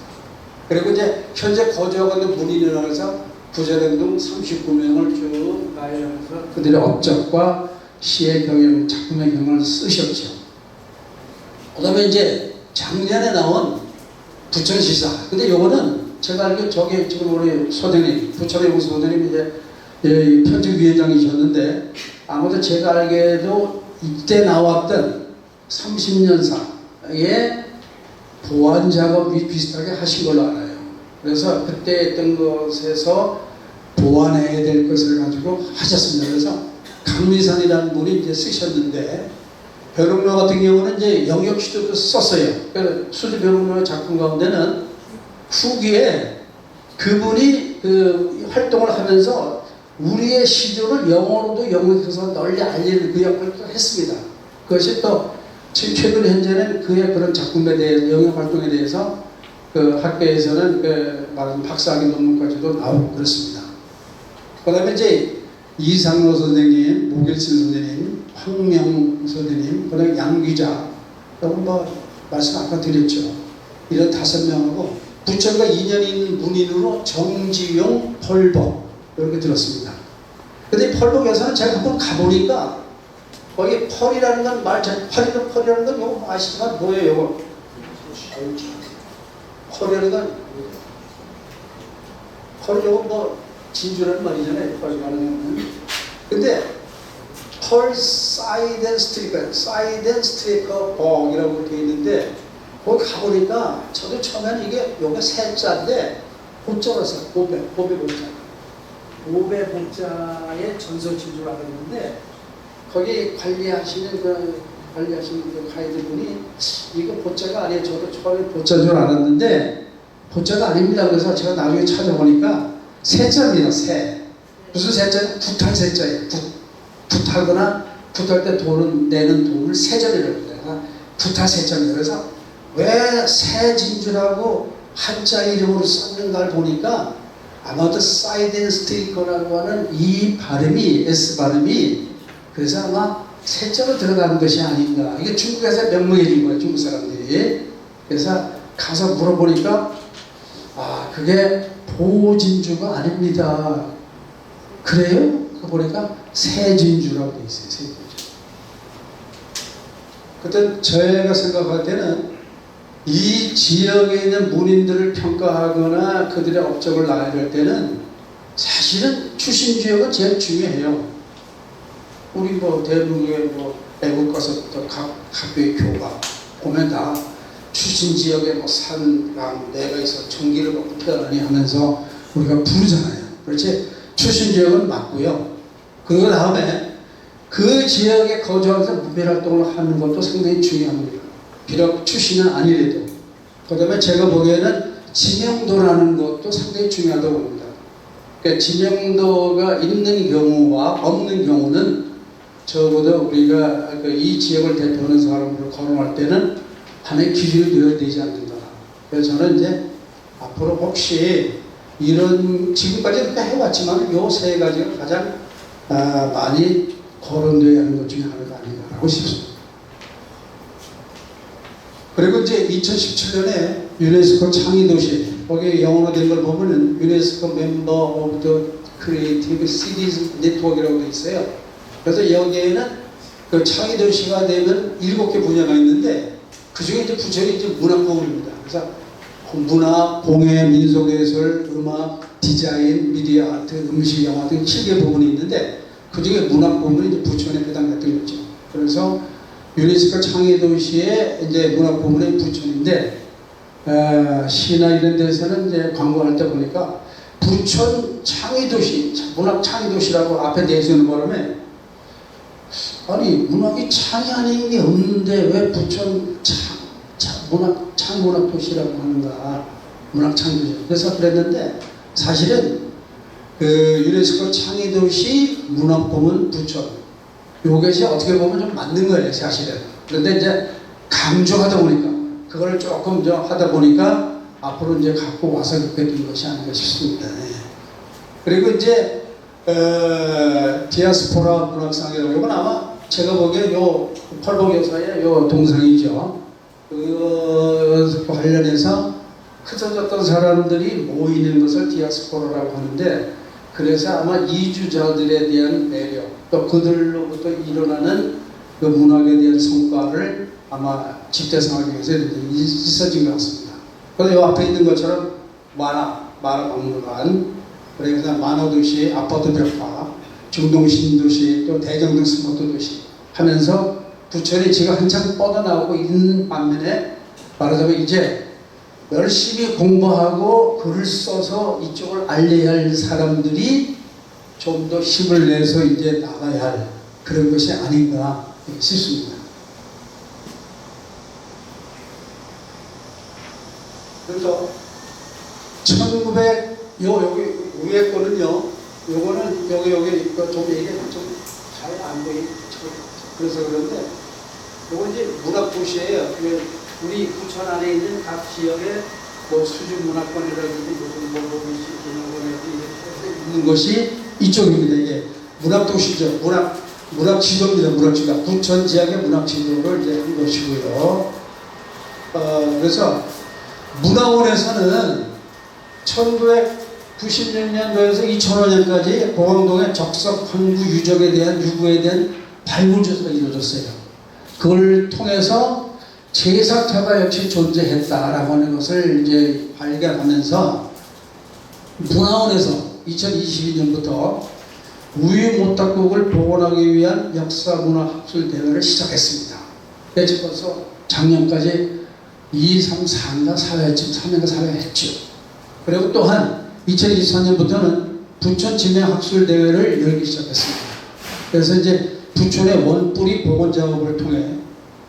그리고 이제 현재 거주하고 있는 문인이라고 해서 구전영 등 39명을 쭉 나열하면서 그들의 업적과 시의 경영, 작품의 경영을 쓰셨죠. 그 다음에 이제 작년에 나온 부천시사. 근데 요거는 제가 알기로 저기 지금 우리 소장님, 부천의 우수 소장님 이제 편집위원장이셨는데, 아무튼 제가 알기에도 이때 나왔던 30년사의 보완 작업이 비슷하게 하신 걸로 알아요. 그래서 그때 했던 것에서 보완해야 될 것을 가지고 하셨습니다. 그래서 강미산이라는 분이 이제 쓰셨는데, 벼룩로 같은 경우는 이제 영역 시도도 썼어요. 그래서 수지 벼룩로 작품 가운데는 후기에 그분이 활동을 하면서 우리의 시조를 영어로도 영역해서 널리 알리는 그 역할을 또 했습니다. 그것이 또 최근 현재는 그의 그런 작품에 대해 영역 활동에 대해서 학계에서는 말하는 박사학위 논문까지도 나오고 그렇습니다. 그다음에 이제 이상로 선생님, 목일신 선생님, 황명 선생님, 그다음에 양기자, 뭐 말씀 아까 드렸죠. 이런 5명하고 부천과 인연이 있는 문인으로 정지용, 펄벅 이렇게 들었습니다. 근데 펄벅에서는 제가 한번 가보니까 거기 펄이라는 건 펄이라는 건 요거 아시지만 뭐예요? 요거 펄이라는 건 펄 요거 뭐 진주라는 말이잖아요. 펄이라는 건. 근데 펄 사이덴 스트리커 복이라고 되어 있는데, 거기 가보니까 저도 처음에는 요게 세자인데 보자라서 보배 보자의 전설 진주를 알았는데, 거기 관리하시는 그 가이드 분이 이거 보자가 아니에요. 저도 처음에 보자인 줄 알았는데 보자가 아닙니다. 그래서 제가 나중에 찾아보니까 세자입니다. 세. 무슨 세자예요? 붓할 세자예요. 붓하거나 붓할 때 돈을 내는 돈을 세전이라고 해요. 붓할 세전이에요. 그래서 왜 세진주라고 한자 이름으로 썼는가를 보니까 아마도 사이드 스테이커라고 하는 이 발음이 S 발음이 그래서 아마 세자로 들어가는 것이 아닌가. 이게 중국에서 명명해진 거예요. 중국 사람들이. 그래서 가서 물어보니까 그게 보진주가 아닙니다. 그래요? 그 보니까 세진주라고 돼 있어요. 세진주. 그때 저희가 생각할 때는 이 지역에 있는 문인들을 평가하거나 그들의 업적을 나열할 때는 사실은 출신 지역은 제일 중요해요. 우리 대부분의 외국 가서부터 각 학교의 교과 보면 다 출신 지역에 산, 강, 내가 있어 전기를 먹고 태어나니 하면서 우리가 부르잖아요. 그렇지? 출신 지역은 맞고요. 그 다음에 그 지역에 거주하면서 무별활동을 하는 것도 상당히 중요합니다. 비록 출신은 아니래도. 그 다음에 제가 보기에는 지명도라는 것도 상당히 중요하다고 봅니다. 그러니까 지명도가 있는 경우와 없는 경우는 적어도 우리가 이 지역을 대표하는 사람으로 거론할 때는 하나의 기준이 되어야 되지 않는가. 그래서 저는 이제 앞으로 혹시 이런 지금까지 그렇게 해왔지만 요 세 가지가 가장 많이 거론되어야 하는 것 중에 하나가 아닌가라고 싶습니다. 그리고 이제 2017년에 유네스코 창의도시, 거기 영어로 된 걸 보면은 유네스코 멤버 오브 더 크리에이티브 시티즈 네트워크라고 되어 있어요. 그래서 여기에는 그 창의도시가 되면 7개 분야가 있는데 그 중에 이제 부처이 이제 문학 부분입니다. 그래서 문화, 공예, 민속예술, 음악, 디자인, 미디어 아트, 음식, 영화 등 7개 부분이 있는데 그 중에 문학 부분이 이제 부천에 해당됐던 거죠. 그래서 유네스코 창의도시의 이제 문학 부분의 부천인데 시나 이런 데서는 이제 광고할 때 보니까 부천 창의도시, 문학 창의도시라고 앞에 내세우는 바람에 아니 문학이 창이 아닌 게 없는데 왜 부천 창문학도시라고 하는가. 문학창의도시. 그래서 그랬는데 사실은 그 유네스코 창의도시 문학부문 부천 요것이 어떻게 보면 좀 맞는 거예요. 사실은. 그런데 이제 강조하다 보니까 그걸 조금 하다 보니까 앞으로 이제 갖고 와서 그렇게 된 것이 아닌가 싶습니다. 네. 그리고 이제 디아스포라 문학상이라고 이건 아마 제가 보기에 요 펄보 교사의 요 동상이죠. 그 관련해서 흩어졌던 사람들이 모이는 것을 디아스포라라고 하는데 그래서 아마 이주자들에 대한 배려 또 그들로부터 일어나는 그 문학에 대한 성과를 아마 집대성하기 위해서 있어진 것 같습니다. 그래서 이 앞에 있는 것처럼 만화박물관, 그래서 만화도시, 아파트 벽화, 중동신도시, 또 대정동 스포츠도시 하면서 부천이 지금 한창 뻗어나오고 있는 반면에 말하자면 이제 열심히 공부하고 글을 써서 이쪽을 알려야 할 사람들이 좀 더 힘을 내서 이제 나가야 할 그런 것이 아닌가 싶습니다. 그래서 1900 여기 위에 거는요. 요거는 여기 좀 이게 좀 잘 안 보이죠. 그래서 그런데 요건 이제 문학도시예요. 우리 부천 안에 있는 각 지역의 수준문학관이라든지 무슨 있는 것이 이쪽입니다. 이게 문학도시죠. 문학지도입니다. 문학지도. 부천 지역의 문학지도를 이제 한 것이고요. 그래서 문화원에서는 1996년도에서 2005년까지 공항동의 적석 항구 유적에 대한 유구에 대한 발굴조사가 이루어졌어요. 그걸 통해서 제사타가 역시 존재했다라고 하는 것을 이제 발견하면서 문화원에서 2022년부터 우유모탁국을 복원하기 위한 역사문화학술대회를 시작했습니다. 그래서 벌써 작년까지 2, 3, 4인가 4회쯤 3년가 4회 했죠. 그리고 또한 2024년부터는 부천 진해학술대회를 열기 시작했습니다. 그래서 이제 부천의 원뿌리 복원 작업을 통해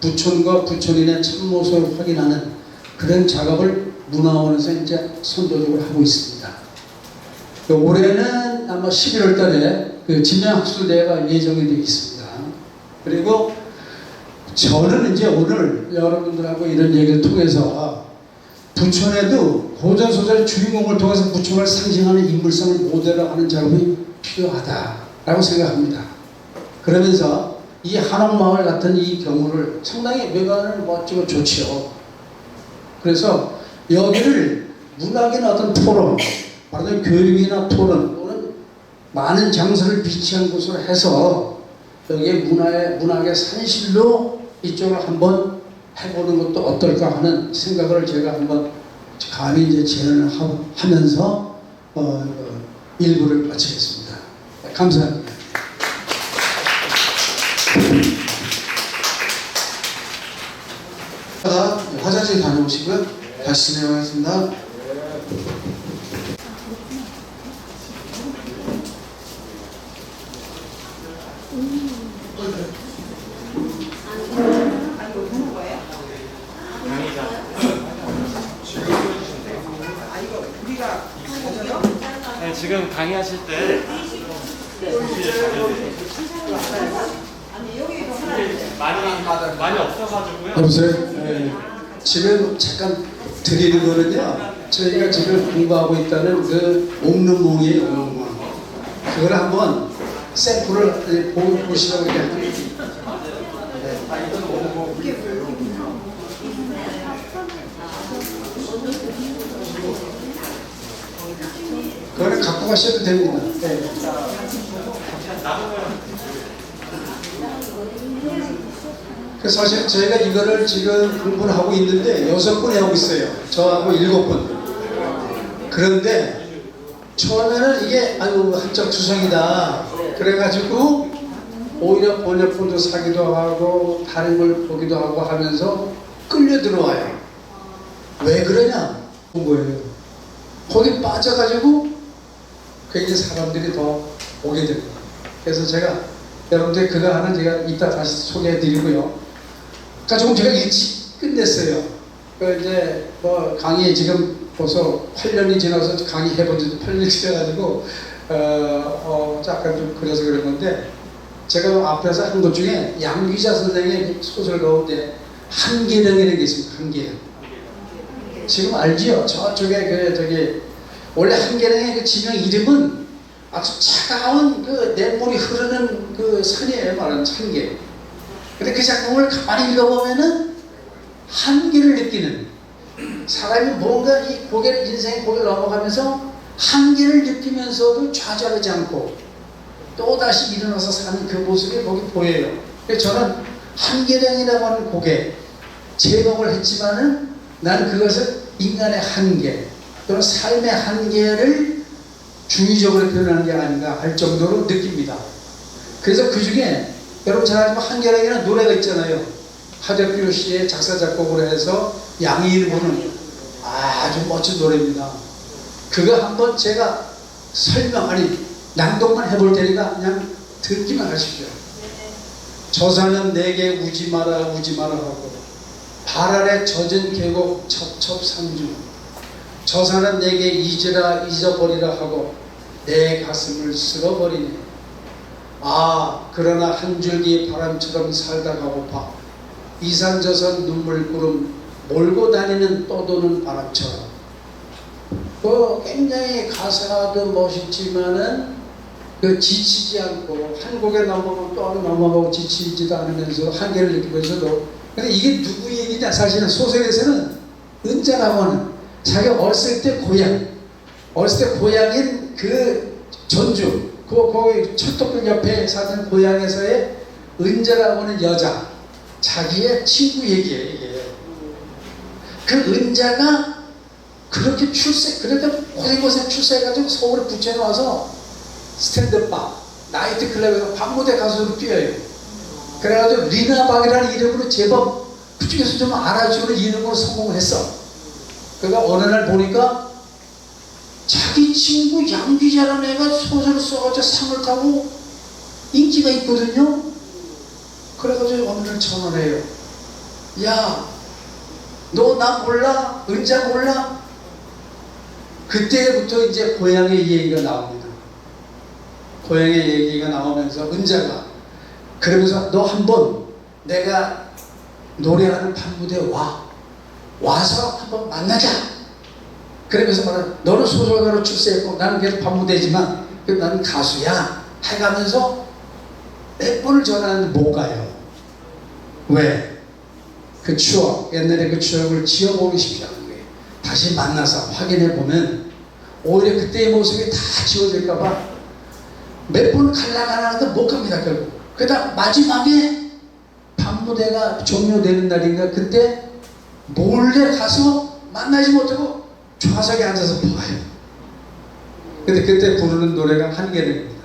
부천과 부천인의 참모습을 확인하는 그런 작업을 문화원에서 이제 선도적으로 하고 있습니다. 올해는 아마 11월 달에 그 진양학술대회가 예정이 되어 있습니다. 그리고 저는 이제 오늘 여러분들하고 이런 얘기를 통해서 부천에도 고전소설 주인공을 통해서 부천을 상징하는 인물성을 모델로 하는 작업이 필요하다라고 생각합니다. 그러면서 이 한옥마을 같은 이 경우를 상당히 외관을 멋지고 좋지요. 그래서 여기를 문학이나 어떤 토론, 말하자면 교육이나 토론 또는 많은 장소를 비치한 곳으로 해서 여기에 문학의 산실로 이쪽을 한번 해보는 것도 어떨까 하는 생각을 제가 한번 감히 이제 제안을 하면서 일부를 마치겠습니다. 감사합니다. 화장실 다녀오시고요. 다시 진행하겠습니다. 네, 지금 강의하실 때 많이 없어가지고요. 여보세요? 네. 지금 잠깐 드리는 거는요, 저희가 지금 공부하고 있다는 그 옥문몽이에요, 옥문몽. 그걸 한번 샘플을 보시라고 이렇게 합니다. 그거는 갖고 가셔도 됩니다. 네. 그래서 사실 저희가 이거를 지금 공부를 하고 있는데 6분이 하고 있어요. 저하고 7분. 그런데 처음에는 이게 아유 한쪽 투성이다. 그래가지고 오히려 번역본도 사기도 하고 다른 걸 보기도 하고 하면서 끌려 들어와요. 왜 그러냐? 본 거예요. 거기 빠져가지고 굉장히 사람들이 더 오게 됩니다. 그래서 제가 여러분들 그거 하나 제가 이따 다시 소개해 드리고요. 그러니까 조금 제가 일찍 끝냈어요. 그 이제 뭐 강의 지금 벌써 8년이 지나서 강의 해본 지도 8년이 지나가지고 약간 좀 그래서 그런 건데 제가 앞에서 한 것 중에 양귀자 선생의 소설 가운데 한계령이라는 게 있습니다. 한계령. 지금 알지요? 저쪽에 그 저기 원래 한계령의 그 지명 이름은 아주 차가운 그 냇물이 흐르는 그 산이에요. 말하는 한계. 근데 그 작품을 가만히 읽어보면은 한계를 느끼는 사람이 뭔가 이 고개를 인생의 고개를 넘어가면서 한계를 느끼면서도 좌절하지 않고 또 다시 일어나서 사는 그 모습이 거기 보여요. 그래서 저는 한계령이라고 하는 곡에 제목을 했지만은 나는 그것을 인간의 한계 또는 삶의 한계를 중의적으로 표현하는 게 아닌가 할 정도로 느낍니다. 그래서 그 중에 여러분 잘 알지만 한계령이라는 노래가 있잖아요. 하덕규 씨의 작사 작곡으로 해서 양희일 부르는 아주 멋진 노래입니다. 그거 한번 제가 낭독만 해볼 테니까 그냥 듣기만 하십시오. 저산은 내게 우지 마라 우지 마라 하고 발 아래 젖은 계곡 첩첩산중 저산은 내게 잊으라 잊어버리라 하고 내 가슴을 쓸어버리네. 아 그러나 한 줄기 바람처럼 살다 가고파 이산저산 눈물구름 몰고 다니는 떠도는 바람처럼. 굉장히 가사도 멋있지만은 지치지 않고 한 곡에 넘어가고 또 넘어가고 지치지도 않으면서 한계를 느끼면서도. 근데 이게 누구 얘기냐? 사실은 소설에서는 은자라고 하는 자기가 어렸을 때 고향인 그 전주 거기 철도길 옆에 사는 고향에서의 은자라고 하는 여자 자기의 친구 얘기예요. 이게 그 은자가 그렇게 그래도 고생고생 출세해가지고 서울에 부천에 와서 스탠드바 나이트클럽에서 밤무대 가수로 뛰어요. 그래가지고 리나박이라는 이름으로 제법 그쪽에서 좀 알아주는 이름으로 성공을 했어. 그러니까 어느 날 보니까 자기 친구 양귀자라는 애가 소설을 써가지고 상을 타고 인기가 있거든요. 그래가지고 어느 날 전화를 해요. 야, 너 나 몰라? 은자 몰라? 그때부터 이제 고향의 얘기가 나옵니다. 고향의 얘기가 나오면서 은자가 그러면서 너 한번 내가 노래하는 밤무대에 와서 한번 만나자. 그러면서 말해 너는 소설가로 출세했고 나는 계속 밤무대지만 나는 가수야 해가면서 몇 번을 전화하는데 못 가요. 왜? 그 추억, 옛날에 그 추억을 지어보고 싶지 않은 거예요. 다시 만나서 확인해 보면 오히려 그때의 모습이 다 지워질까봐 몇 번 가려고 하는데 못 갑니다, 결국. 그러다 마지막에 밤무대가 종료되는 날인가 그때 몰래 가서 만나지 못하고 좌석에 앉아서 봐요. 근데 그때 부르는 노래가 한계령입니다.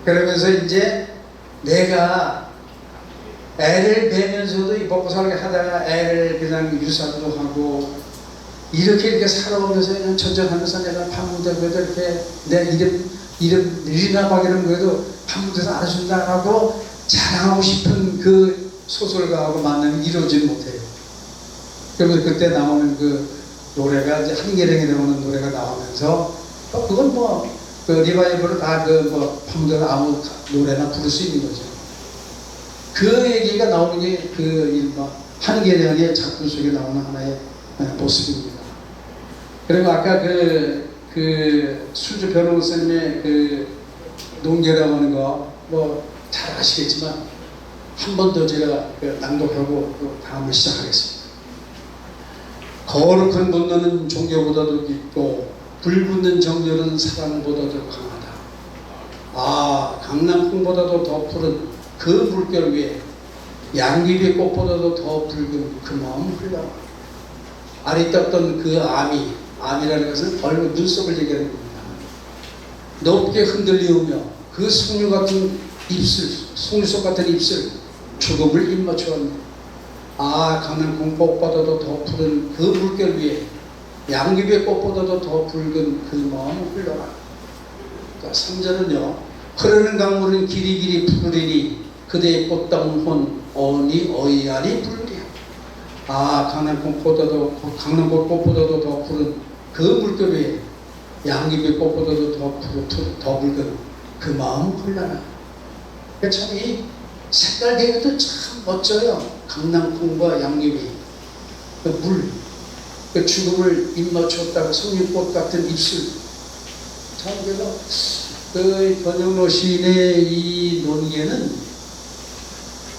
그러면서 이제 내가 애를 베면서도 이 먹고 살게 하다가 애를 그냥 유산도 하고 이렇게 살아오면서 그냥 전전하면서 내가 밤무대 그래도 이렇게 내 이름 리나박이라는 그래도 밤무대에서 알아준다라고 자랑하고 싶은 그 소설가하고 만남이 이루어지지 못해요. 그러면서 그때 나오는 그 노래가 이제 한계령에 나오는 노래가 나오면서 그건 그 리바이벌로 다 밤무대가 아무 노래나 부를 수 있는 거죠. 그 얘기가 나오는 게 그 한계령의 작품 속에 나오는 하나의 모습입니다. 그리고 아까 그 수주 변호사님의 그 농계라고 하는 거 잘 아시겠지만 한 번 더 제가 낭독하고 또 다음을 시작하겠습니다. 거룩한 분노는 종교보다도 깊고 불붙는 정열은 사랑보다도 강하다. 아, 강낭콩보다도 더 푸른 그 물결 위에 양귀비 꽃보다도 더 붉은 그 마음 흘러 아리따웠던 그 암이라는 것은 얼굴 눈썹을 얘기하는 겁니다. 높게 흔들리우며 그 석류 같은 입술, 송유석 같은 입술 죽음을 입맞추었네. 아, 강낭콩 꽃보다도 더 푸른 그 물결 위에 양귀비 꽃보다도 더 붉은 그 마음을 흘러라. 자, 3절은요. 흐르는 강물은 길이길이 푸르리니 그대의 꽃다운 혼이 어이하니 푸르리야. 아, 강낭꽃보다도 더 푸른 그 물결 위에 양귀비 꽃보다도 더 붉은 그 마음 흘러라. 참 이 색깔 대비도 참 멋져요. 강낭콩과 양귀비 그 물, 그 죽음을 입맞추었다고 석류꽃 같은 입술. 참 그래서 그 변영로 시인의 이 논계는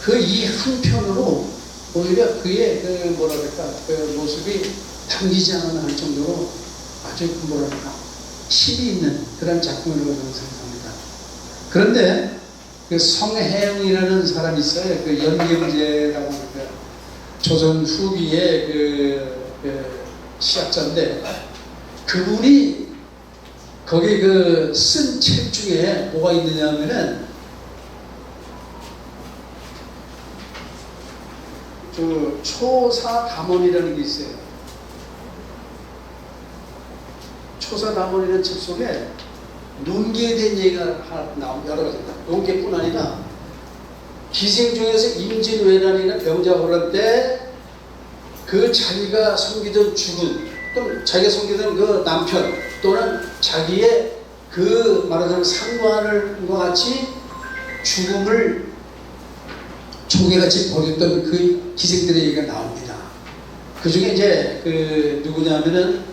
그 이 한편으로 오히려 그의 그 모습이 담기지 않은 할 정도로 아주 힘이 있는 그런 작품이라고 저는 생각합니다. 그런데 그 성혜영이라는 사람이 있어요. 그 연경제라고 하는 조선 후기의 그 시학자인데 그분이 거기 쓴 책 중에 뭐가 있느냐 하면은 그 초사담원이라는 게 있어요. 초사담원이라는 책 속에 논계에 대한 얘기가 여러 가지입니다. 논계뿐 아니라 기생 중에서 임진왜란이나 병자호란 때 그 자기가 섬기던 주군 또는 자기가 섬기던 그 남편 또는 자기의 그 말하자면 상관과 같이 죽음을 조개같이 버렸던 그 기생들의 얘기가 나옵니다. 그 중에 이제 그 누구냐면은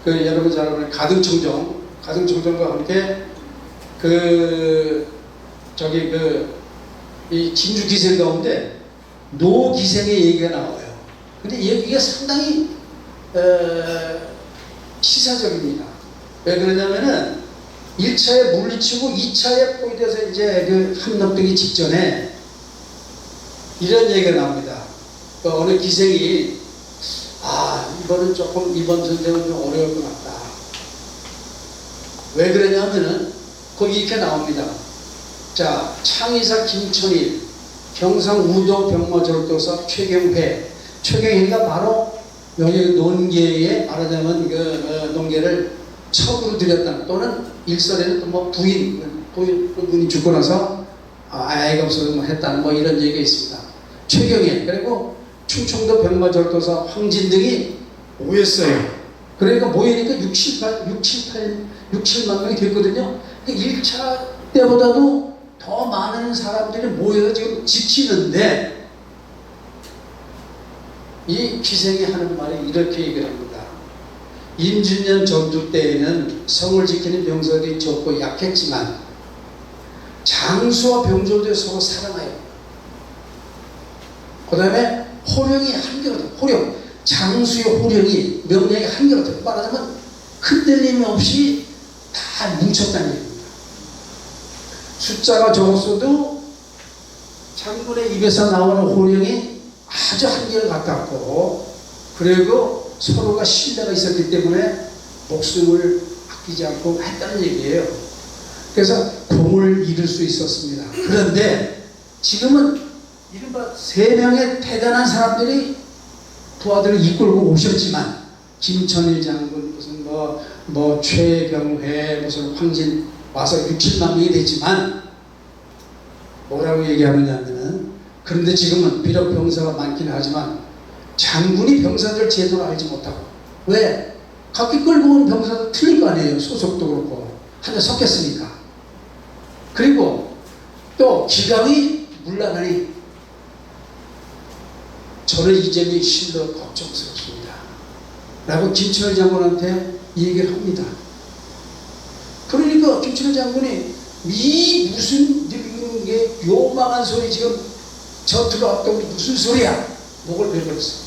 그 여러분 잘 아는 가등청정과 함께 이 진주 기생 가운데 노 기생의 얘기가 나와요. 근데 이게 상당히 시사적입니다. 왜 그러냐면은 1차에 물리치고 2차에 포위돼서 이제 그 함락되기 직전에 이런 얘기가 나옵니다. 어느 기생이 이번은 조금 이번 전쟁은 좀 어려울 것 같다. 왜 그러냐면은 거기 이렇게 나옵니다. 자, 창의사 김천일, 경상 우도 병마절도사 최경회가 바로 여기 논계에 말하자면 그 논계를 첩으로 들였다. 또는 일설에는 또 부인이 죽고 나서 아이가 없어서 했다는 이런 얘기가 있습니다. 최경회 그리고 충청도 병마절도사 황진 등이 오였어요. 그러니까 모이니까 6, 7만 명이 됐거든요. 1차 때보다도 더 많은 사람들이 모여서 지금 지키는데 이 기생이 하는 말이 이렇게 얘기를 합니다. 임진년 전투 때에는 성을 지키는 병사들이 적고 약했지만 장수와 병졸들이 서로 사랑하여 그 다음에 호령이 한결같아. 호령, 장수의 호령이 명령이 한결같아. 말하자면 흔들림이 없이 다 뭉쳤다는 얘기입니다. 숫자가 적었어도 장군의 입에서 나오는 호령이 아주 한결 같았고, 그리고 서로가 신뢰가 있었기 때문에 목숨을 아끼지 않고 했다는 얘기예요. 그래서 공을 이룰 수 있었습니다. 그런데 지금은 이른바 3명의 대단한 사람들이 부하들을 이끌고 오셨지만, 김천일 장군, 무슨 최경회, 무슨 황진 와서 6, 7만 명이 됐지만, 뭐라고 얘기하느냐면은, 그런데 지금은 비록 병사가 많긴 하지만 장군이 병사들 제도를 알지 못하고, 왜? 각기 끌고 온 병사도 틀릴 거 아니에요. 소속도 그렇고 한데 섞였으니까. 그리고 또 기강이 문란하니 저는 이 점이 실로 걱정스럽습니다 라고 김천일 장군한테 얘기를 합니다. 그러니까 김천일 장군이 이 무슨 게 요망한 소리, 지금 전투가 왔다고 무슨 소리야? 목을 베버렸어요.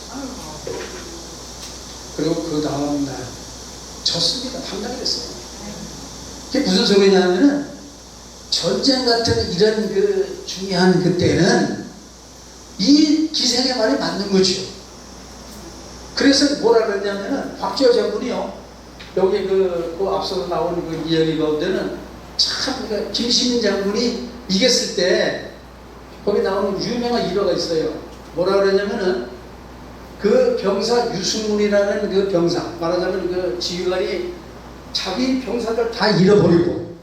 그리고 그 다음날 졌습니다. 당당히 됐어요. 그게 무슨 소리냐면은, 전쟁 같은 이런 그 중요한 그때는 이 기생의 말이 맞는 거죠. 그래서 뭐라 그랬냐면은, 박지호 장군이요, 여기 그 앞서서 나온 그 이야기 가운데는 참, 김시민 장군이 이겼을 때 거기 나오는 유명한 일화가 있어요. 뭐라 그러냐면은, 그 병사 유승문이라는 그 병사, 말하자면 그 지휘관이 자기 병사들 다 잃어버리고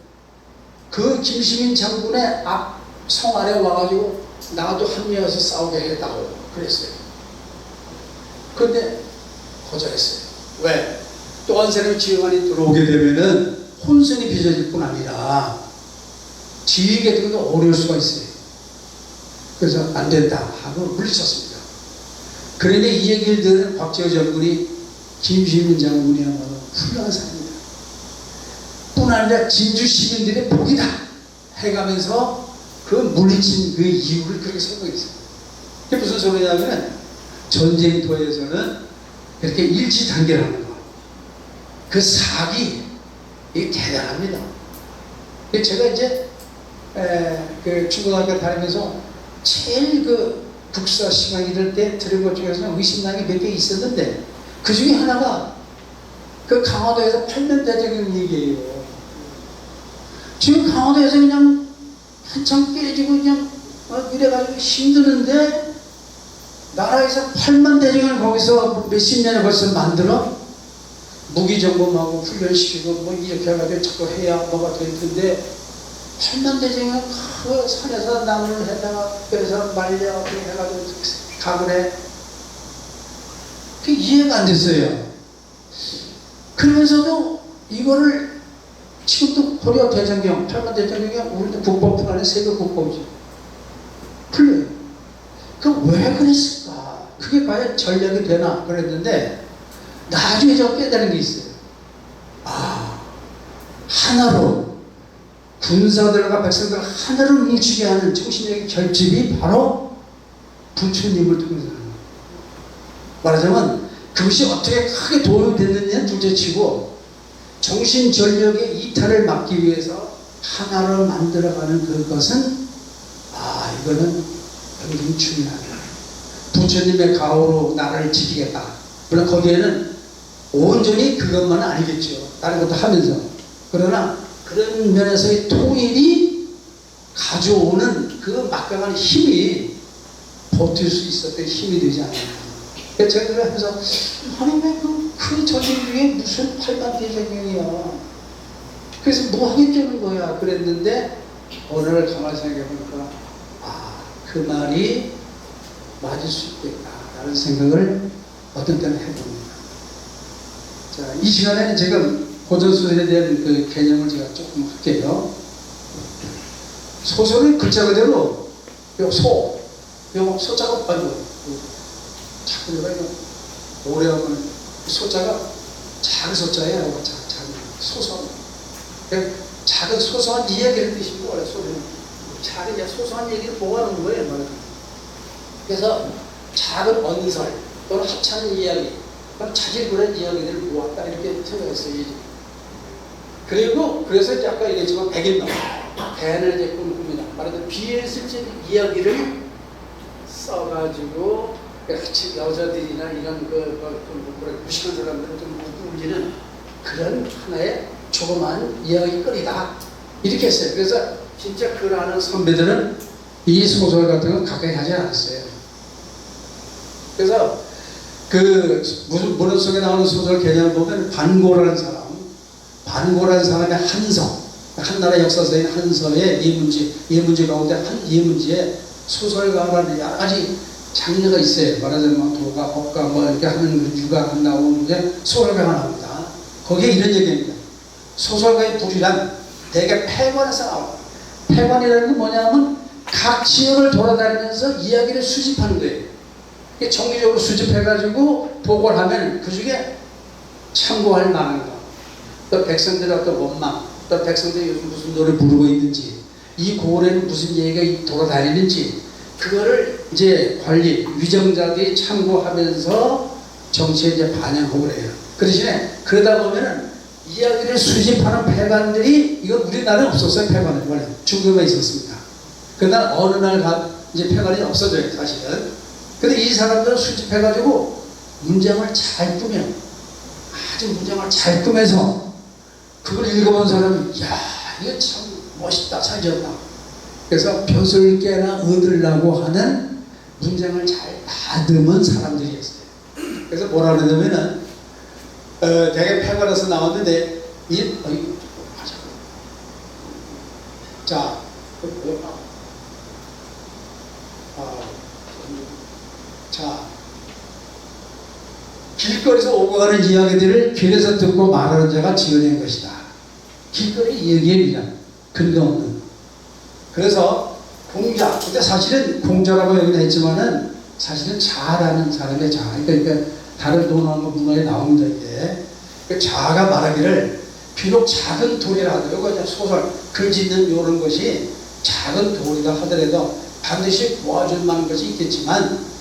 그 김시민 장군의 앞 성 아래 와가지고 나도 합류해서 싸우게 해달라고 그랬어요. 그런데 거절했어요. 왜? 또 한 사람의 지휘관이 들어오게 되면은 혼선이 빚어질 뿐 아니라 지휘 같은 것도 어려울 수가 있어요. 그래서 안 된다 하고 물리쳤습니다. 그런데 이 얘기를 들은 박지호 장군이 김시민 장군이야말로 훌륭한 사람입니다. 뿐 아니라 진주 시민들의 복이다 해가면서 그 물리친 그 이유를 그렇게 설명했어요. 그게 무슨 소리냐면, 전쟁터에서는 이렇게 일치단결하는 거, 그 사기, 이게 대단합니다. 제가 이제 그 중고등학교 다니면서 제일 그 국사 시간 이럴 때 들은 것 중에서는 의심나게 몇 개 있었는데, 그 중에 하나가 그 강화도에서 8년 대적인 얘기예요. 지금 강화도에서 그냥 한참 깨지고 그냥 이래가지고 힘드는데, 나라에서 8만 대적을 거기서 몇십 년을 벌써 만들어 무기정범하고 훈련시키고 뭐 이렇게 해가지고 자꾸 해야 뭐가 될 텐데, 8만 대적은 그 산에서 나무를 해다가 그래서 말려 해가지고 가을 해. 그게 이해가 안 됐어요. 그러면서도 이거를 지금도 고려 대장경, 8만 대장경이 우리도 국법품 안에 세계 국법이죠. 풀려요. 그럼 왜 그랬을까? 그게 과연 전략이 되나? 그랬는데, 나중에 제가 깨달은 게 있어요. 하나로 군사들과 백성들 하나를 뭉치게 하는 정신력의 결집이 바로 부처님을 통해서 하는 거예요. 말하자면 그것이 어떻게 크게 도움이 됐느냐는 둘째치고, 정신전력의 이탈을 막기 위해서 하나로 만들어가는 그것은 이거는 굉장히 중요하다. 부처님의 가호로 나라를 지키겠다. 물론 거기에는 온전히 그것만은 아니겠죠. 다른 것도 하면서. 그러나 그런 면에서의 통일이 가져오는 그 막강한 힘이 버틸 수 있었던 힘이 되지 않았나. 그래서 제가 그러면서, 하나님의 그 전쟁 중에 무슨 8만 대전경이야. 그래서 뭐 하겠다는 거야. 그랬는데, 오늘 가만히 생각해보니까, 그 말이 맞을 수 있겠다라는 생각을 어떤 때는 해봅니다. 자, 이 시간에는 지금 고전소설에 대한 그 개념을 제가 조금 할게요. 소설은 글자 그대로 요 소자가 빠져. 자꾸 내가 이거 오래 하면 소자가 작은 소자예요. 작은 소소한. 작은 소소한 이야기를 뜻입니다. 원래 소리는 작은 소소한 얘기를 모아놓은 거예요. 말하자면. 그래서 작은 언설 또는 하찮은 이야기, 자질구레한 이야기들을 모았다 이렇게 생각했어요. 그리고 그래서 이제 아까 얘기했지만 백인놈 벤을 이제 꾸밉니다. 말하자면 비현실적 이야기를 써가지고 같이 여자들이나 이런 무식한 사람들을 좀 울리는 그런 하나의 조그만 이야기거리다 이렇게 했어요. 그래서 진짜 글 아는 선배들은 이 소설 같은 거 가까이 하지 않았어요. 그래서 그 무슨 문헌 속에 나오는 소설 개념을 보면 반고라는 사람의 한서, 한나라 역사서인 한서의 예문지 가운데 한 예문지에 소설가라는 여러 가지 장르가 있어요. 말하자면 도가, 법가 뭐 이렇게 하는 유가 나오는 게 소설가가 나옵니다. 거기에 이런 얘기입니다. 소설가의 부류란 대개 패관에서 나옵니다. 패관이라는 건 뭐냐면 각 지역을 돌아다니면서 이야기를 수집하는 거예요. 정기적으로 수집해가지고 보고를 하면 그 중에 참고할 만한 거, 또 백성들의 어떤 원망, 또 백성들이 요즘 무슨 노래 부르고 있는지, 이 고을에는 무슨 얘기가 돌아다니는지, 그거를 이제 관리, 위정자들이 참고하면서 정치에 이제 반영하고 그래요. 그 대신에 그러다 보면은 이야기를 수집하는 패관들이, 이건 우리나라에 없었어요. 패관은 원래 중국에 있었습니다. 그러나 어느 날 이제 패관이 없어져요, 사실은. 근데 이 사람들은 수집해가지고 문장을 잘 꾸며, 아주 문장을 잘 꾸며서 그걸 읽어본 사람이 야 이거 참 멋있다, 잘 지었다. 그래서 벼슬 깨나 얻으려고 하는 문장을 잘 다듬은 사람들이었어요. 그래서 뭐라 그러냐면은 대개 패관에서 나왔는데 길거리에서 오고 가는 이야기들을 길에서 듣고 말하는 자가 지어낸 것이다. 길거리 얘기에 미란 근거 없는. 그래서 공자, 근데 사실은 공자라고 여기는 했지만은 사실은 자라는 사람의 자. 그러니까 다른 동남아 문화에 나옵니다. 이게 그 자가 말하기를 비록 작은 돌이라 하더라도 소설, 글 짓는 이런 것이 작은 돌이라 하더라도 반드시 모아줄 만한 것이 있겠지만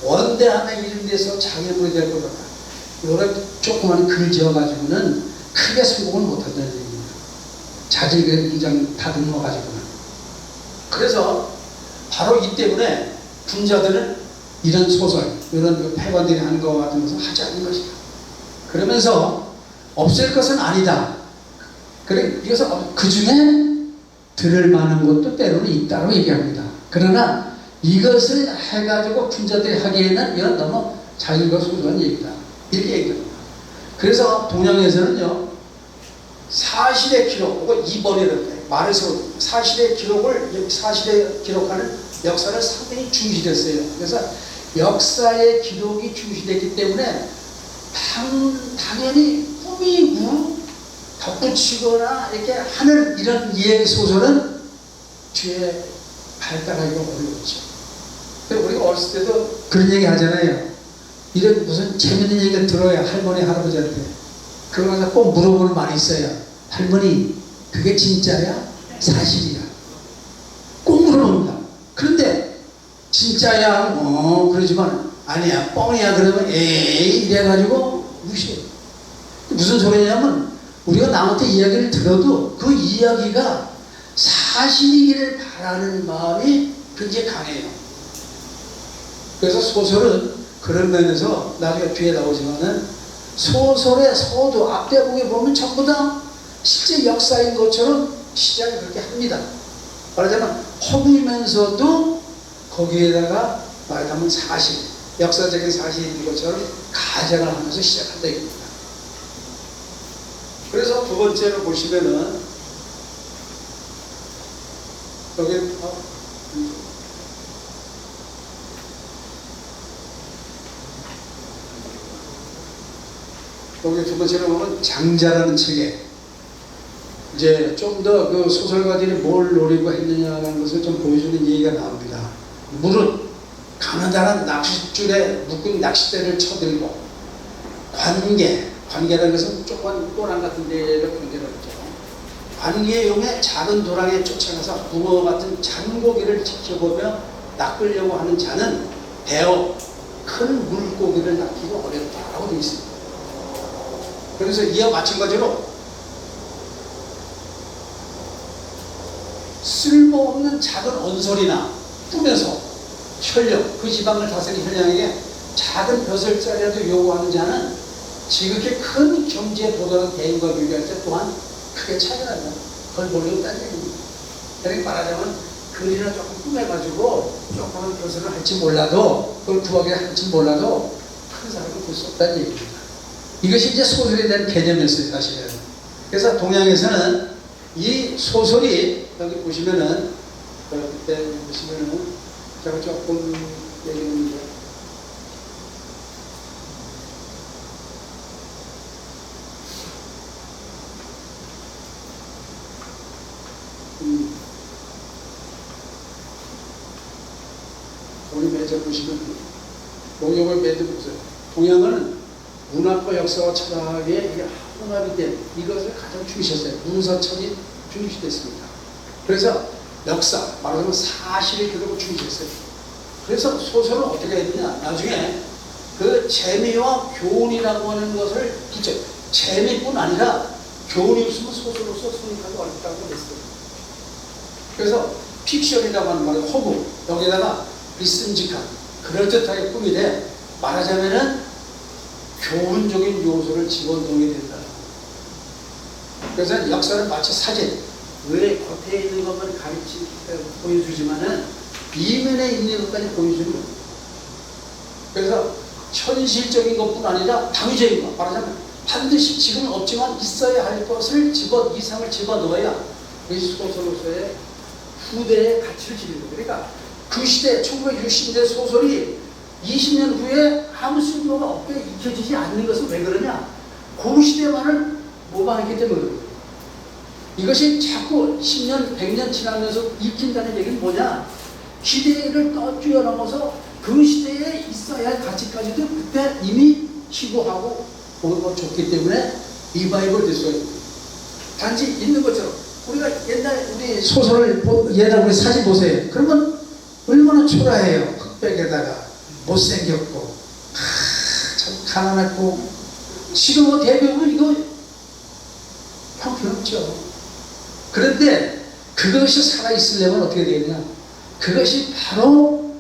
원대함에 이른데서 장애물이 될 거다. 이런 조그만 글 지어가지고는 크게 성공을 못한다는 얘기입니다. 자질의 문장 다듬어가지고는. 그래서 바로 이 때문에 군자들은 이런 소설, 이런 패관들이 하는 것 같은 것을 하지 않는 것이다. 그러면서 없앨 것은 아니다. 그래, 이것은 그 중에 들을 만한 것도 때로는 있다고 얘기합니다. 그러나 이것을 해가지고 군자들이 하기에는 이건 너무 자기가 소중한 얘기다. 이렇게 얘기합니다. 그래서 동양에서는요, 사실의 기록, 혹은 이번이라고 해요. 말에서 사실의 기록하는 역사를 상당히 중시했어요. 그래서 역사의 기록이 중시됐기 때문에 당연히 꾸미고 덧붙이거나 이렇게 하는 이런 이야기 소설은 뒤에 발달하기가 어려웠죠. 우리가 어렸을 때도 그런 얘기 하잖아요. 이런 무슨 재밌는 얘기를 들어야 할머니, 할아버지한테. 그러면서 꼭 물어보는 말이 있어요. 할머니, 그게 진짜야? 사실이야? 꼭 물어봅니다. 그런데 진짜야? 그러지만 아니야, 뻥이야. 그러면 에이 이래가지고 무시해. 무슨 소리냐면 우리가 남한테 이야기를 들어도 그 이야기가 사실이기를 바라는 마음이 굉장히 강해요. 그래서 소설은 그런 면에서 나중에 뒤에 나오지만은 소설의 서두 앞대목에 보면 전부 다 실제 역사인 것처럼 시작을 그렇게 합니다. 말하자면 허구이면서도 거기에다가 말하자면 사실, 역사적인 사실인 것처럼 가정을 하면서 시작한다 이겁니다. 그래서 두 번째로 보시면은 여기 여기 두 번째로 보면 장자라는 책에 이제 좀 더 그 소설가들이 뭘 노리고 했느냐는 것을 좀 보여주는 얘기가 나옵니다. 무릇 가느다란 낚싯줄에 묶은 낚싯대를 쳐들고 관계라는 것은 조그만 또랑 같은 데를 관계라고 하죠. 관계용의 작은 도랑에 쫓아가서 붕어 같은 작은 고기를 지켜보며 낚으려고 하는 자는 배어 큰 물고기를 낚기가 어렵다라고 되어 있습니다. 그래서 이와 마찬가지로 쓸모없는 작은 언설이나 꿈에서 혈령, 그 지방을 다스리는 혈령에게 작은 벼슬자리라도 요구하는 자는 지극히 큰 경지에 도달한 대인과 비교할 때 또한 크게 차이가 난다. 그걸 모르고 딴 얘기입니다. 그러니까 말하자면 글이나 조금 꾸며가지고 조그만 벼슬을 할지 몰라도 그걸 구하게 할지 몰라도 큰 사람은 볼 수 없다는 얘기입니다. 이것이 이제 소설에 대한 개념이었어요, 사실은. 그래서 동양에서는 이 소설이 여기 보시면은 그때 보시면은 제가 조금 얘기했는데 우리 매저 보시면 동역을 매듭 보세요. 동양은 문학과 역사와 철학의 이게 혼합이 된 이것을 가장 중시했어요. 문서천이 중시됐습니다. 그래서 역사, 말하자면 사실을 그대로 중시했어요. 그래서 소설은 어떻게 해야 되냐? 나중에 그 재미와 교훈이라고 하는 것을 붙여. 재미뿐 아니라 교훈이 없으면 소설로서 성립하기 어렵다고 했어요. 그래서 픽션이라고 하는 말은 허구, 여기다가 리슨직한, 그럴듯하게 꾸미되 말하자면은 교훈적인 요소를 집어넣어야 된다. 그래서 역사는 마치 사진, 왜 겉에 있는 것만 보여주지만은 이면에 있는 것까지 보여주는 거예요. 그래서 현실적인 것뿐 아니라 당위적인 것, 말하자면 반드시 지금은 없지만 있어야 할 것을 이상을 집어넣어야 이 소설로서의 후대의 가치를 지니는 거예요. 그러니까 그 시대, 1960년대 소설이 20년 후에 아무 쓸모가 없게 익혀지지 않는 것은 왜 그러냐? 그 시대만을 모방했기 때문에 그래요. 이것이 자꾸 10년, 100년 지나면서 익힌다는 얘기는 뭐냐? 시대를 뛰어넘어서 그 시대에 있어야 할 가치까지도 그때 이미 희고하고 줬기 때문에 리바이벌 될 수가 있는 거예요. 단지 있는 것처럼 우리가 옛날 우리 소설을 옛날 우리 사진 보세요. 그러면 얼마나 초라해요. 흑백에다가 못생겼고 참 가난했고 지금은 대부분 이거 형편없죠. 그런데 그것이 살아있으려면 어떻게 되겠냐? 그것이 바로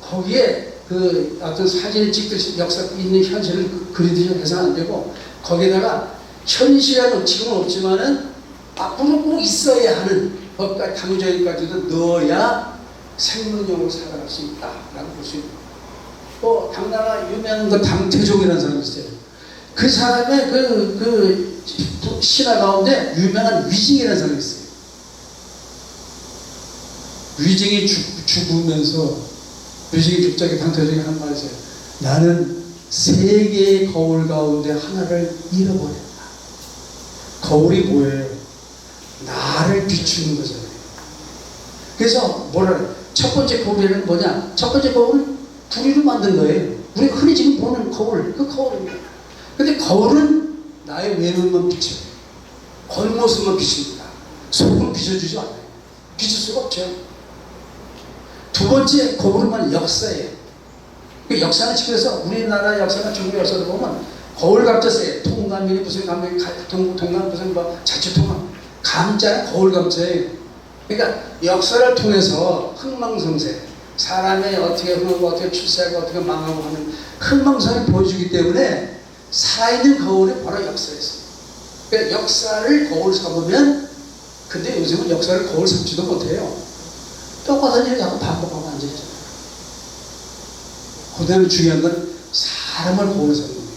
거기에 그 어떤 사진을 찍듯이 역사 있는 현실을 그리듯이 해서는 안 되고 거기에다가 현실은 지금은 없지만은 앞으로 꼭 있어야 하는 법과 당위적인까지도 넣어야 생명력으로 살아갈 수 있다라고 볼 수 있는. 또 당나라 유명한 그 당태종이라는 사람이 있어요. 그 사람의 그 신화 가운데 유명한 위징이라는 사람이 있어요. 위징이 죽으면서 위징이 죽자기 당태종이 한 말이 있어요. 나는 세 개의 거울 가운데 하나를 잃어버렸다. 거울이 뭐예요? 나를 비추는 거잖아요. 그래서 첫 번째 거울에는 뭐냐? 첫 번째 거울은 구리로 만든 거예요. 우리가 흔히 지금 보는 거울, 그 거울입니다. 근데 거울은 나의 외면만 비춰요. 겉모습만 비춥니다. 속은 비춰주지 않아요. 비출 수가 없죠. 두 번째 거울은 역사예요. 그 역사는 그래서 우리나라 역사나 중국 역사를 보면 거울 감자 써요. 통감이 무슨 감이 통감 무슨 뭐 자취통감 감자는 거울 감자예요. 그러니까 역사를 통해서 흥망성쇠 사람의 어떻게 흐르고 어떻게 출세하고 어떻게 망하고 하는 흥망성쇠를 보여주기 때문에 살아있는 거울이 바로 역사였어요. 그러니까 역사를 거울 삼으면 근데 요즘은 역사를 거울 삼지도 못해요. 똑같은 일을 자꾸 반복하고 앉아있잖아요. 그다음에 중요한 건 사람을 거울 삼는 거예요.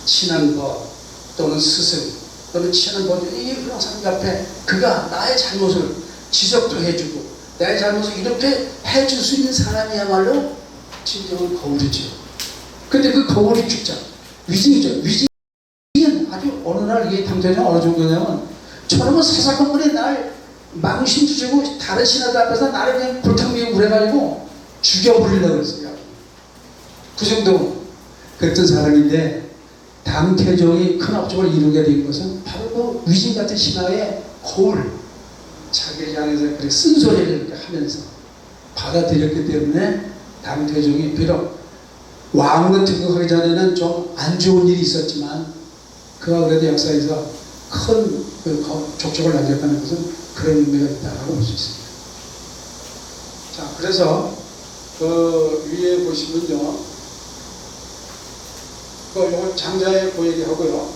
친한 법 또는 스승 또는 친한 법 이 사람 앞에 그가 나의 잘못을 지적도 해주고 나의 잘못을 이렇게 해줄 수 있는 사람이야말로 진정한 거울이죠. 근데 그 거울이 죽자 위증이죠. 위증 어느 날 이 당대장 어느 정도냐면 저놈은 사사건건에 날 망신도 주고 다른 신하들 앞에서 나를 그냥 골탕미에 물어가지고 죽여버리려고 그랬어요. 그 정도 그랬던 사람인데 당태종이 큰 업적을 이루게 된 것은 바로 그 위진 같은 신하의 거울 자기를 향해서 그렇게 쓴소리를 이렇게 하면서 받아들였기 때문에 당태종이 비록 왕으로 등극하기 전에는 좀 안 좋은 일이 있었지만 그가 그래도 역사에서 큰 족적을 남겼다는 것은 그런 의미가 있다고 볼 수 있습니다. 자, 그래서 그 위에 보시면요, 요거 장자의 그 얘기하고요.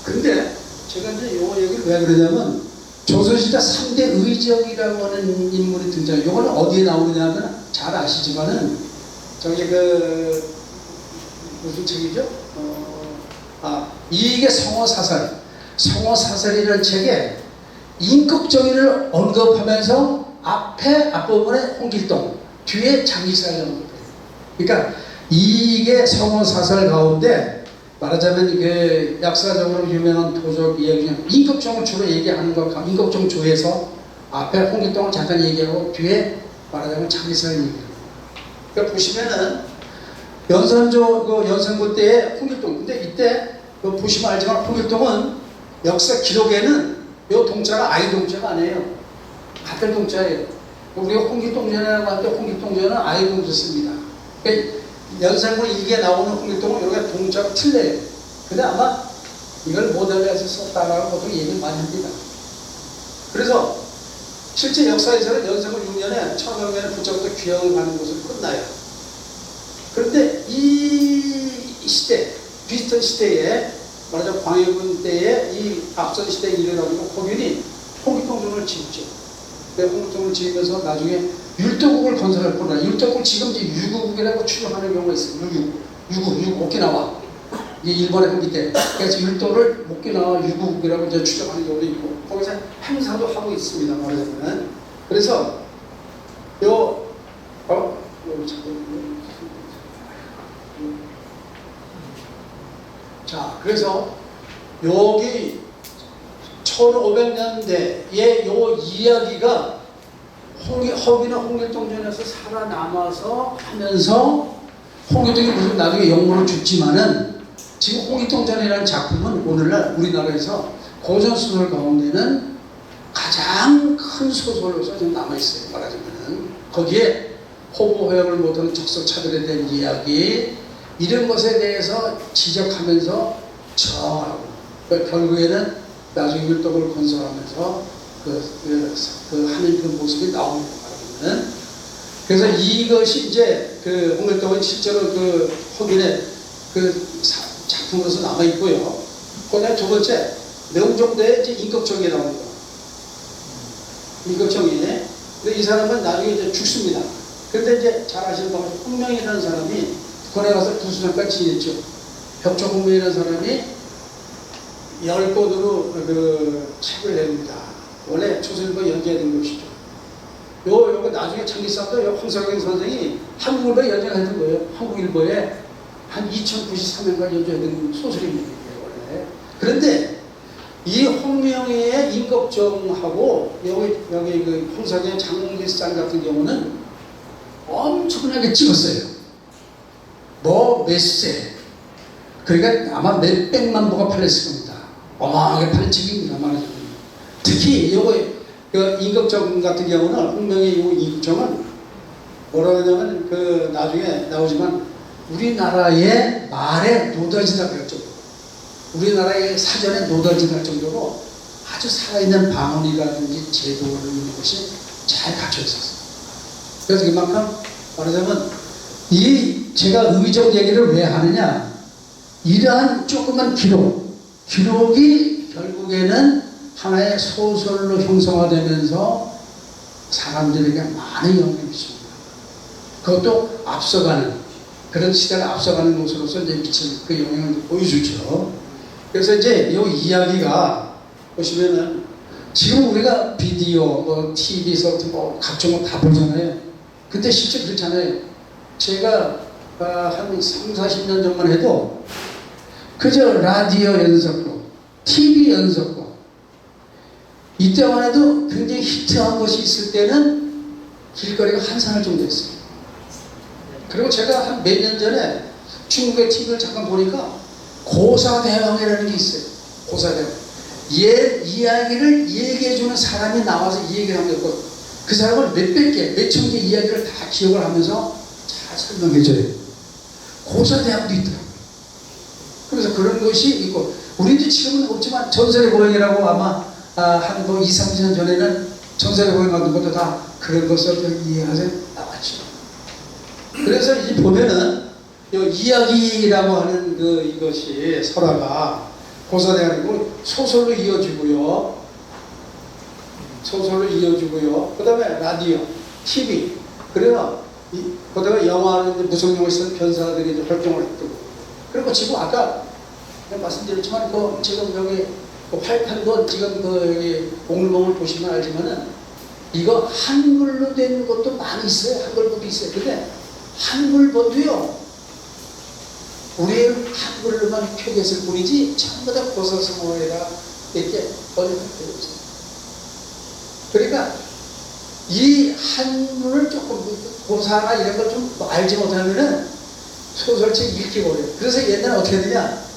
근데 제가 이제 요 얘기를 왜 그러냐면 조선시대 3대 의정이라고 하는 인물이 등장해요. 요거는 어디에 나오느냐면 잘 아시지만은 저기 그 무슨 책이죠? 이익의 성어사설. 성어사설이라는 책에 임꺽정이를 언급하면서 앞부분에 홍길동, 뒤에 장기사를 언급해요. 그러니까 이익의 성어사설 가운데 말하자면 그 역사적으로 유명한 도적 이야기 중에 임꺽정을 주로 얘기하는 것, 임꺽정 조에서 앞에 홍길동을 잠깐 얘기하고 뒤에 말하자면 장기사를 얘기해요. 그러니까 보시면은 연산고 때의 홍길동. 근데 이때 보시면 알지만 홍길동은 역사 기록에는 이 동자가 아이 동자가 아니에요. 같은 동자예요. 우리가 홍길동전이라고 할 때 홍길동전은 아이 동자 씁니다. 그러니까 연산고 이게 나오는 홍길동은 여기가 동자가 틀려요. 근데 아마 이걸 모델에서 썼다라고 보통 얘기를 많이 합니다. 그래서 실제 역사에서는 연산고 6년에 천왕년에 붙잡아서 귀향을 가는 것으로 끝나요. 그런데 이 시대, 비슷한 시대에 말하자면 광해군 때에 이 앞선 시대에 이르러가지고 호균이 홍길동전을 짓죠. 홍길동을 지으면서 나중에 율도국을 건설할 뿐만 아니라 율도국을 지금 이제 유구국이라고 추정하는 경우가 있어요. 유구, 오키나와. 이게 일본의 후기 때. 그래서 율도를 오키나와 유구국이라고 이제 추정하는 경우도 있고, 거기서 행사도 하고 있습니다. 말하자면. 그래서 자, 그래서 여기 1500년대의 요 이야기가 허기나 홍길동전에서 살아남아서 하면서 홍길동이 무슨 나중에 영문을 줬지만은 지금 홍길동전이라는 작품은 오늘날 우리나라에서 고전소설 가운데는 가장 큰 소설로서 지금 남아있어요. 말하자면은 거기에 호보호역을 못하는 적석차들에 대한 이야기 이런 것에 대해서 지적하면서 정하고 결국에는 나중에 율동을 건설하면서 하는 그 모습이 나옵니다. 말하자면은 그래서 이것이 이제 그 홍길동은 실제로 그 허균의 그 작품으로서 남아 있고요. 그다음에 두 번째 명종대에 이제 임꺽정이 나옵니다. 임꺽정이. 근데 이 사람은 나중에 이제 죽습니다. 그런데 이제 잘 아시는 바로 홍명이라는 사람이 군에 가서 부수장까지 지냈죠. 벽조홍명이라는 사람이 10권으로 그 책을 냅니다. 원래 조선일보 연재된 것이죠. 요거 나중에 창기사도 황석영 선생이 한국일보에 연재했던 거예요. 한국일보에 한 2093년까지 연재했던 소설입니다. 원래. 그런데 이 홍명희의 임꺽정하고 여기 그 황석영 장기산 같은 경우는 엄청나게 찍었어요. 뭐 몇 세. 그러니까 아마 몇 백만 부가 팔렸을 겁니다. 어마어마하게 팔린 책입니다. 말하자면. 특히 그 임꺽정 같은 경우는 홍명의 임꺽정은 뭐라고 하냐면 그 나중에 나오지만 우리나라의 말에 노다지다 할 정도로 우리나라의 사전에 노다지다 할 정도로 아주 살아있는 방언이라든지 제도를 있는 것이 잘 갖춰 있었어요. 그래서 그만큼 말하자면 제가 의적 얘기를 왜 하느냐, 이러한 조그만 기록이 결국에는 하나의 소설로 형성화되면서 사람들에게 많은 영향을 미칩니다. 그것도 앞서가는 그런 시대를 앞서가는 것으로서 이제 미친 그 영향을 보여주죠. 그래서 이제 이 이야기가 보시면은 지금 우리가 비디오, TV, 각종 거 다 보잖아요. 근데 실제 그렇잖아요. 제가 한 30, 40년 전만 해도 그저 라디오 연속으로 TV 연속곡. 이때만 해도 굉장히 히트한 것이 있을 때는 길거리가 한산할 정도였어요. 그리고 제가 한 몇 년 전에 중국의 TV를 잠깐 보니까 고사대왕이라는 게 있어요. 고사대왕. 옛 이야기를 얘기해주는 사람이 나와서 얘기를 하는 거고, 그 사람을 몇백 개, 몇천 개 이야기를 다 기억을 하면서 잘 설명해줘요. 고사대왕도 있더라고요. 그래서 그런 것이 있고, 우리도 지금은 없지만 전설의 고향이라고 아마 한 뭐 2, 30년 전에는 전설의 고향 같은 것도 다 그런 것을 이해하세요? 나왔죠. 그래서 이 보면은 이야기라고 하는 이것이 설화가 고사대왕이고 소설로 이어지고요. 소설로 이어지고요. 그 다음에 라디오, TV, 그래서 그 다음에 영화는 무슨 영화 쓰는 변사들이 이제 활동을 했고, 그리고 지금 아까 말씀드렸지만 지금 여기 활탄도 지금 여기 몽글몽글 보시면 알지만은 이거 한글로 된 것도 많이 있어요. 한글본도 있어요. 근데 한글본도요, 우리 한글로만 표기했을 뿐이지 전부 다 고사성어에다 이렇게 번역되어 있어요. 그러니까 이 한문을 조금 고사나 이런 걸 좀 알지 못하면은 소설책 읽기 어려워요. 그래서 옛날에 어떻게 했느냐,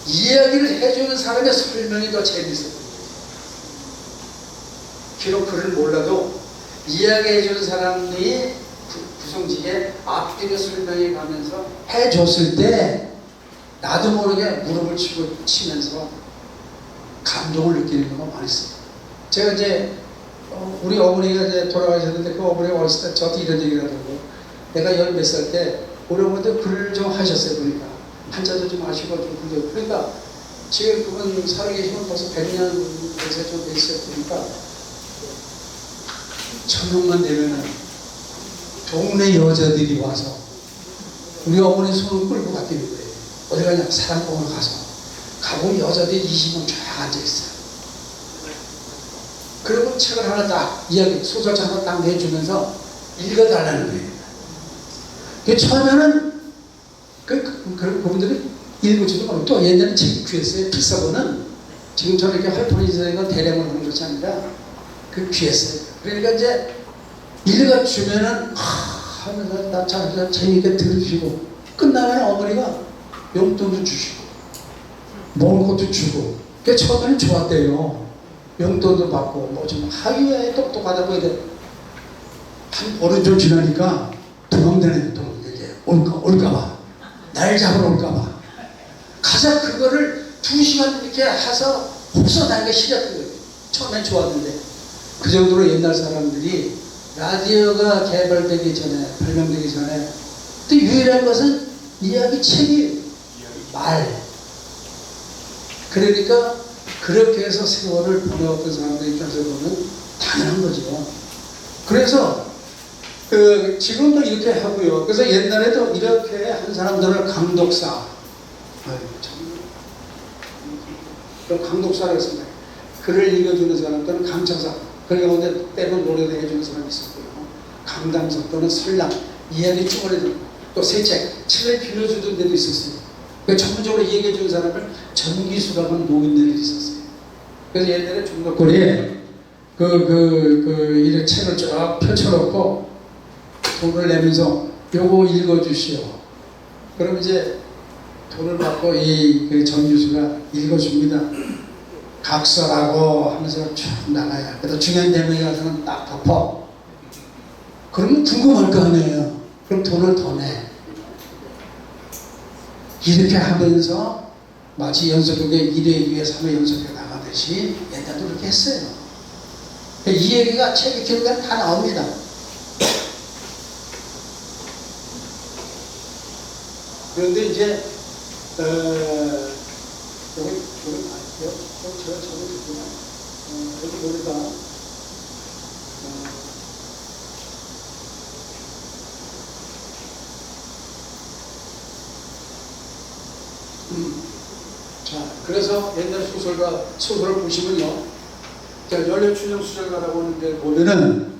이야기를 해주는 사람의 설명이 더 재밌어요. 비록 글을 몰라도 이야기해주는 사람이 구성지게 앞뒤로 설명해 가면서 해줬을 때 나도 모르게 무릎을 치면서 감동을 느끼는 경우가 많이 있어요. 제가 이제 우리 어머니가 이제 돌아가셨는데 그 어머니가 어렸을 때 저한테 이런 얘기를 하더라고요. 내가 10몇 살 때 우리 어머니도 글을 좀 하셨어요. 그러니까 한자도 좀 하시고 좀 그래요. 그러니까 지금 그분 살아계시면 벌써 100년 돼서 좀 됐어요. 그러니까 저녁만 되면은 동네 여자들이 와서 우리 어머니 손을 끌고 갔다는 거예요. 어디 가냐? 사랑방을 가고 여자들이 20명 쫙 앉아있어요. 그리고 책을 하나 딱 이야기 소설책 하나 딱 내주면서 읽어달라는 거예요. 처음에는 그분들이 읽어주도 모르고, 또 옛날에 책이 귀했어요. 필사본은 지금처럼 이렇게 활판이 대량으로 하는 것이 아니라 귀했어요. 그러니까 이제 읽어주면은 하면서 나 잘 재미있게 들으시고, 끝나면 어머니가 용돈도 주시고 먹을 것도 주고, 그러니까 처음에는 좋았대요. 용돈도 받고 뭐 좀 하유에 똑똑하다 보이대. 한 어느 좀 지나니까 도망다니는 또 이게 올까봐, 날 잡으러 올까봐 가자. 그거를 2시간 이렇게 해서 혹서다니까 싫었던 거예요. 처음엔 좋았는데 그 정도로 옛날 사람들이 라디오가 개발되기 전에, 발명되기 전에 또 유일한 것은 이야기 책이에요. 말. 그러니까 그렇게 해서 세월을 보내왔던 사람들 입장에서 보면 당연한 거죠. 그래서 지금도 이렇게 하고요. 그래서 옛날에도 이렇게 한 사람들을 강독사, 강독사라고 했습니다. 글을 읽어주는 사람들은 강창사, 그 가운데 때론 노래도 해주는 사람이 있었고요. 강담석 또는 설랑, 이야기 쭈그리는, 또 새 책을 빌려주던 데도 있었어요. 전문적으로 얘기해주는 사람을 전기수라고 하는 노인들이 있었어요. 그래서 옛날에 중덕거리에 이런 책을 쫙 펼쳐놓고 돈을 내면서 요거 읽어주시오. 그럼 이제 돈을 받고 이 전기수가 읽어줍니다. 각서라고 하면서 쭉 나가요. 그래서 중요한 대목이 가서는 딱 덮어. 그러면 궁금할 거 아니에요. 그럼 돈을 더 내. 이렇게 하면서 마치 연속극에 1회, 2회, 3회 연속에 나가듯이 옛날도 그렇게 했어요. 이 얘기가 책이 길면 다 나옵니다. 그런데 이제 여기 아니요? 제가 적어줬구나. 여기 보니까 자, 그래서 옛날 소설을 보시면요, 연료춘영 수절가라고 하는데 보면은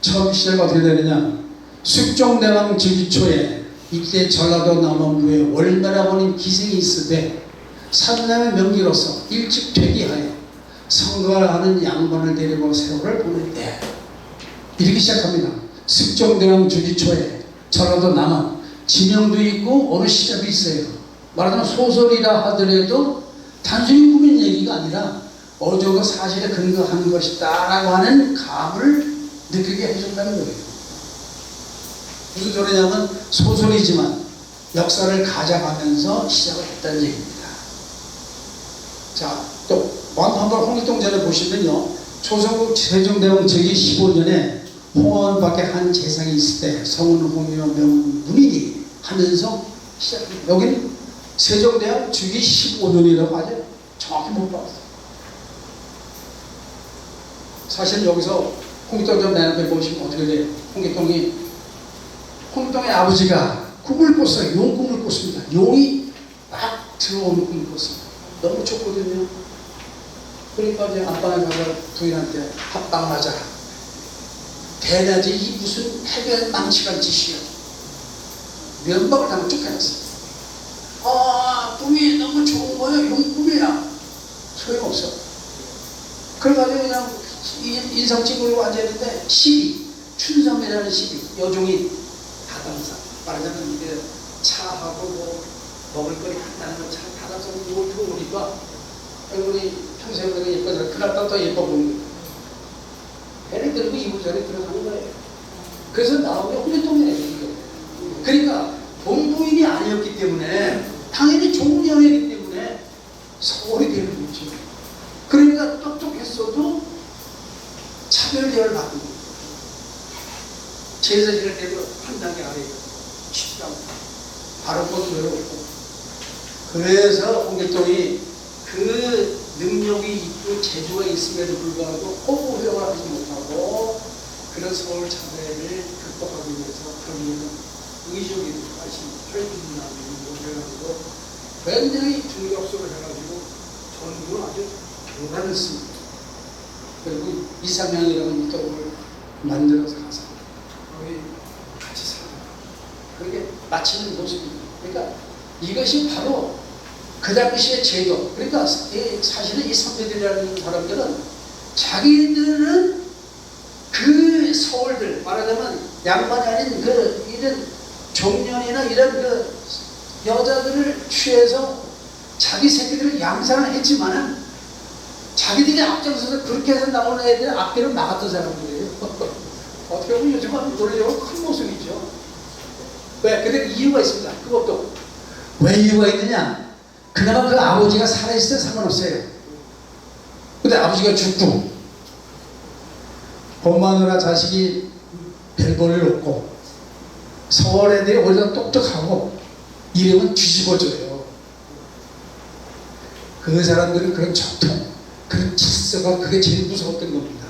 처음 시작이 어떻게 되느냐, 숙종대왕 즉위초에 이때 전라도 남원부에 월매라고 하는 기생이 있을 때 삼남의 명기로서 일찍 퇴기하여 성가하는 양반을 데리고 세월을 보냈대. 이렇게 시작합니다. 습종대왕 주기초에 전라도 남한 지명도 있고 어느 시작이 있어요. 말하자면 소설이라 하더라도 단순히 꾸민 얘기가 아니라 어느 정도 사실에 근거한 것이다라고 하는 감을 느끼게 해준다는 거예요. 무슨 소리냐면 소설이지만 역사를 가져가면서 시작을 했다는 얘기입니다. 자, 또 완판벌 홍길동전에 보시면요, 조선국 세종대왕 제기 15년에 홍원밖에 한 재상이 있을 때 성운홍이며 명문인이 하면서 시작합니다. 여기는 세종대왕 주기 15년이라고 하죠. 정확히 못 봤어요. 사실 여기서 홍길동전 맨 앞에 보시면 어떻게 돼요? 홍길동의 아버지가 꿈을 꿨어요. 용 꿈을 꿨습니다. 용이 막 들어오는 꿈을 꿨습니다. 너무 좋거든요. 그러니까 이제 아빠가 가서 부인한테 합방 맞아라. 대낮에 이 무슨 해변 망치간 짓이야. 면박을 한번 쭉 해놨어요. 꿈이 너무 좋은 거야. 용 꿈이야. 소용없어. 그래가지고 그냥 인상 찍으려고 앉아있는데 시비, 춘성이라는 시비, 여종이 다담사. 말하자면 이게 차하고 뭐 먹을 거리 한다는 걸 차 다담사 이걸 들어오니까 우리 평소에 예뻐서 그날따라 예뻐 보이는 거예요. 배를 들고 이부자리에 들어가는 거예요. 그래서 나오면 홍길동이에요. 그러니까 본부인이 아니었기 때문에 당연히 좋은 연애이기 때문에 서울이 되는 거죠. 그러니까 똑똑했어도 차별대화를 받는 거예요. 제사 지낼 때도 한 단계 아래에 치지도 않고 바로 꽃으로 없고. 그래서 홍길동이 그 능력이 있고 재주가 있음에도 불구하고 호구형을 하지 못하고 그런 서울 차별을 극복하기 위해서 거기에는 의족이 하신 혈기문화를 모셔가지고 굉장히 중격수를 해가지고 전국을 아주 교란했습니다. 그리고 이상향이라는 떡을 만들어서 가서 거기 같이 살아요. 그렇게 마치는 모습입니다. 그러니까 이것이 바로 그 당시의 제도. 그러니까 사실은 이 선배들이라는 사람들은 자기들은 그 서울들, 말하자면 양반이 아닌 그 이런 종년이나 이런 그 여자들을 취해서 자기 새끼들을 양산을 했지만은 자기들이 앞장서서 그렇게 해서 나오는 애들의 앞뒤를 막았던 사람들이에요. 어떻게 보면 요즘은 논리적으로 큰 모습이죠. 왜? 근데 이유가 있습니다. 그것도 왜 이유가 있느냐? 그나마 그 아버지가 살아있을 때 상관없어요. 근데 아버지가 죽고 엄마누나 자식이 별 볼일 없고 서울 애들이 오히려 똑똑하고 이름은 뒤집어져요. 그 사람들은 그런 전통, 그런 질서가 그게 제일 무서웠던 겁니다.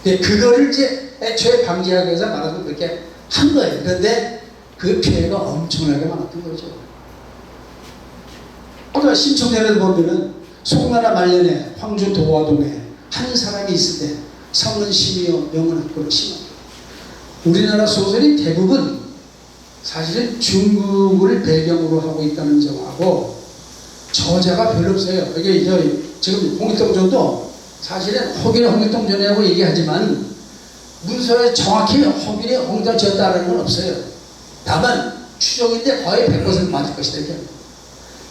그거를 이제 애초에 방지하기 위해서 말하자면 그렇게 한 거예요. 그런데 그 피해가 엄청나게 많았던 거죠. 아까 신청전에도 보면은 송나라 말년에 황주 도화동에 한 사람이 있을 때 성은 심이요 명은 학구로 심합니다. 우리나라 소설이 대부분 사실은 중국을 배경으로 하고 있다는 점하고 저자가 별로 없어요. 이게 지금 홍길동전도 사실은 허균의 홍길동전이라고 얘기하지만 문서에 정확히 허균의 홍길동을 지었다는 건 없어요. 다만 추정인데 거의 100% 맞을 것이다 이렇게 합니다.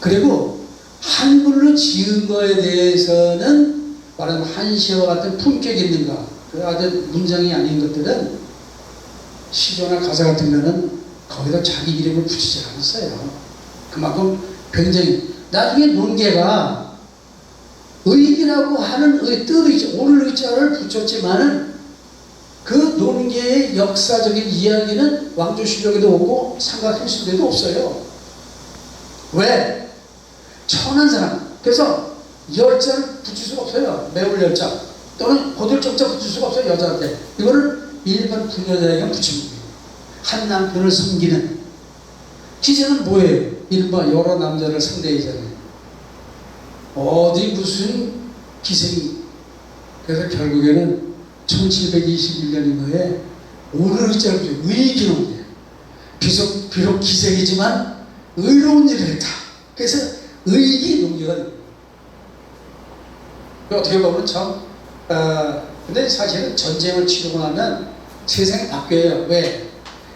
그리고 한글로 지은 거에 대해서는 말하자면 한시와 같은 품격 있는가 그 아주 문장이 아닌 것들은 시조나 가사 같은 거는 거기다 자기 이름을 붙이지 않았어요. 그만큼 굉장히 나중에 논계가 의기라고 하는 뜻의자, 옳을 의자를 붙였지만은 그 논계의 역사적인 이야기는 왕조실록에도 없고 삼각행수에도 없어요. 왜? 천한 사람. 그래서 열자를 붙일 수가 없어요. 매울 열자 또는 고들정자 붙일 수가 없어요. 여자한테. 이거를 일반 부녀자에게 붙이는 거예요. 한 남편을 섬기는 기세는 뭐예요? 일반 여러 남자를 상대하잖아요. 어디 무슨 기생이. 그래서 결국에는 1721년인가에 오늘 의자를 붙여요. 의기로운 일. 비록 기생이지만 의로운 일을 했다. 그래서 의기 농기가 됩니다. 어떻게 보면 참 근데 사실은 전쟁을 치르고 나면 세상이 바뀌어요. 왜?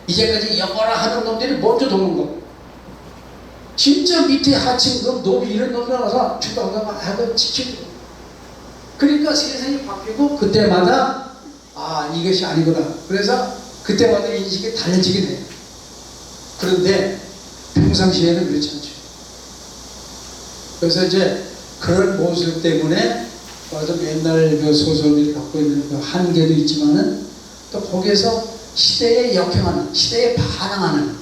이제까지 영어라 하는 놈들이 먼저 도망가고 진짜 밑에 하층 그 노비 이런 놈들 와서 죽다가 하고 지키고 그러니까 세상이 바뀌고 그때마다 아 이것이 아니구나. 그래서 그때마다 인식이 달라지게 돼요. 그런데 평상시에는 그렇지 않죠. 그래서 이제 그런 모습 때문에 맞아 옛날 그 소설들이 갖고 있는 그 한계도 있지만은 또 거기에서 시대에 역행하는, 시대에 반항하는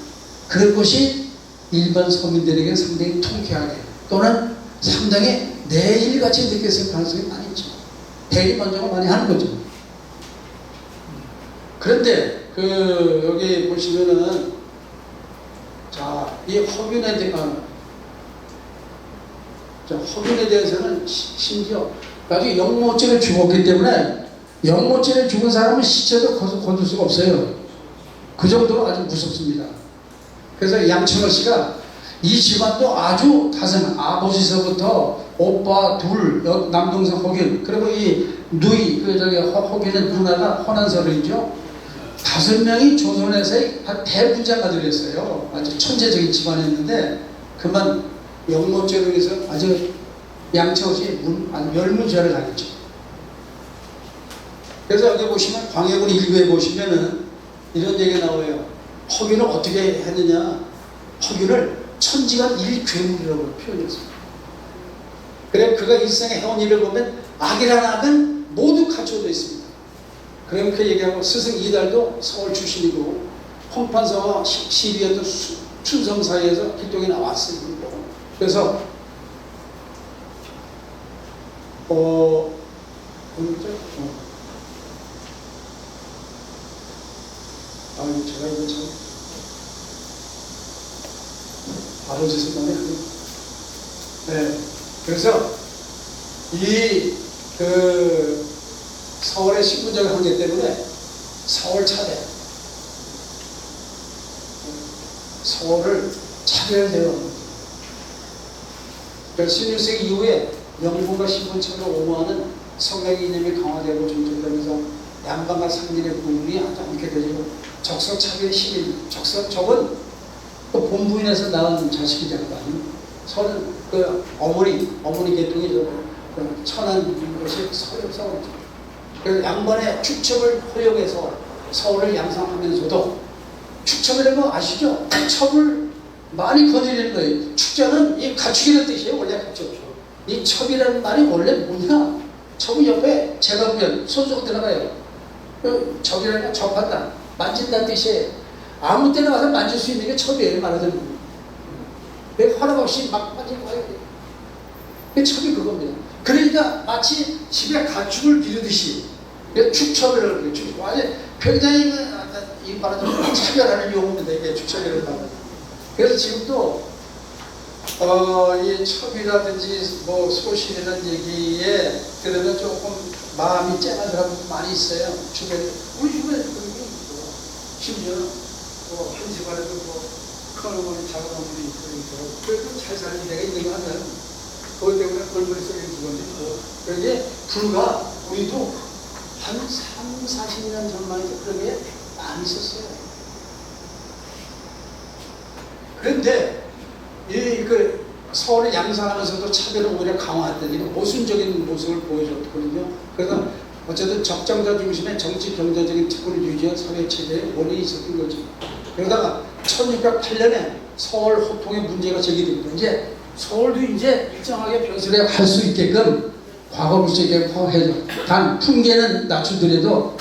그런 것이 일반 서민들에게 상당히 통쾌하게 또는 상당히 내일같이 느꼈을 가능성이 많이 있죠. 대리만족을 많이 하는 거죠. 그런데 그 여기 보시면은 자, 이 허균에 대해서는 심지어 나중에 영모죄를 죽었기 때문에 영모죄를 죽은 사람은 시체도 거둘 수가 없어요. 그 정도로 아주 무섭습니다. 그래서 양천호 씨가 이 집안도 아주 다스는 아버지서부터 오빠 둘, 남동생 허균, 그리고 이 누이, 허균의 누나가 허난서른이죠. 5명이 조선에서의 대부자가들이었어요. 아주 천재적인 집안이었는데 그만 영모죄로 해서 아주 양천호 씨 멸문죄를 당했죠. 그래서 여기 보시면 광해군 1부에 보시면은 이런 얘기가 나와요. 허균을 어떻게 했느냐? 허균을 천지간 일괴물이라고 표현했습니다. 그래 그가 일생에 해온 일을 보면 악이라는 악은 모두 갖춰져 있습니다. 그럼 그 얘기하고 스승 이달도 서울 출신이고 홍판서와 시비였던 춘성 사이에서 길동에 나왔어요. 그래서 제가 이거 참 바로 제 생각이 안 나요. 네, 그래서 그 서울의 신분적 한계 때문에 서울 차별, 서울을 차별해요. 그래서 16세기 이후에 영국과 신분처럼 옹호하는 성곽 이념이 강화되고 중점되면서 양반과 상민의 구분이 아주 않게 되고 적성차별의 힘이 적은 또 본부인에서 낳은 자식이잖아요. 서는 그 어머니 계통이 그 천한 것이 서울이죠. 그래서 양반의 축첩을 허용해서 서울을 양상하면서도 축첩이라는 거 아시죠? 첩을 많이 거느리는 거예요. 축자는 이 갖추기라는 뜻이에요. 원래 갖추죠. 이 첩이라는 말이 원래 뭐냐? 첩은 옆에 제가 보면 손수가 들어가요. 첩이라는 건 접한다, 만진다는 뜻이에요. 아무 때나 가서 만질 수 있는 게 첩이에요. 말하자면 왜 허락 없이 막 만지고 가요? 그 첩이 그겁니다. 그러니까 마치 집에 가축을 기르듯이 축첩이라고 그래요. 축첩. 굉장히 이 말하자면 차별하는 용어입니다. 이게 축첩이라는 말. 그래서 지금도 이 첩이라든지 뭐 소신이라는 얘기에 들으면 조금 마음이 쨍한 사람도 많이 있어요. 주변에 우리 주변에 그런 게 있고 심지어 한 집안에도 큰 어머니 작은 어머니 있고 그래도 잘 사는 데가 있는 거 하면 그것 때문에 골머리 속에 죽었는지 그게 불과 우리도 한 30-40년 전만 해도 그런 게 많이 있었어요. 그런데 그 서울을 양산하면서도 차별을 오히려 강화했던 이런 모순적인 모습을 보여줬거든요. 그래서 어쨌든 적정자 중심의 정치 경제적인 특권을 유지한 사회체제의 원인이 있었던 거죠. 그러다가 1608년에 서울 호통의 문제가 제기됩니다. 이제 서울도 이제 일정하게 변수를 할 수 있게끔 과거 볼 수 있게 해줘. 단 풍계는 낮추더라도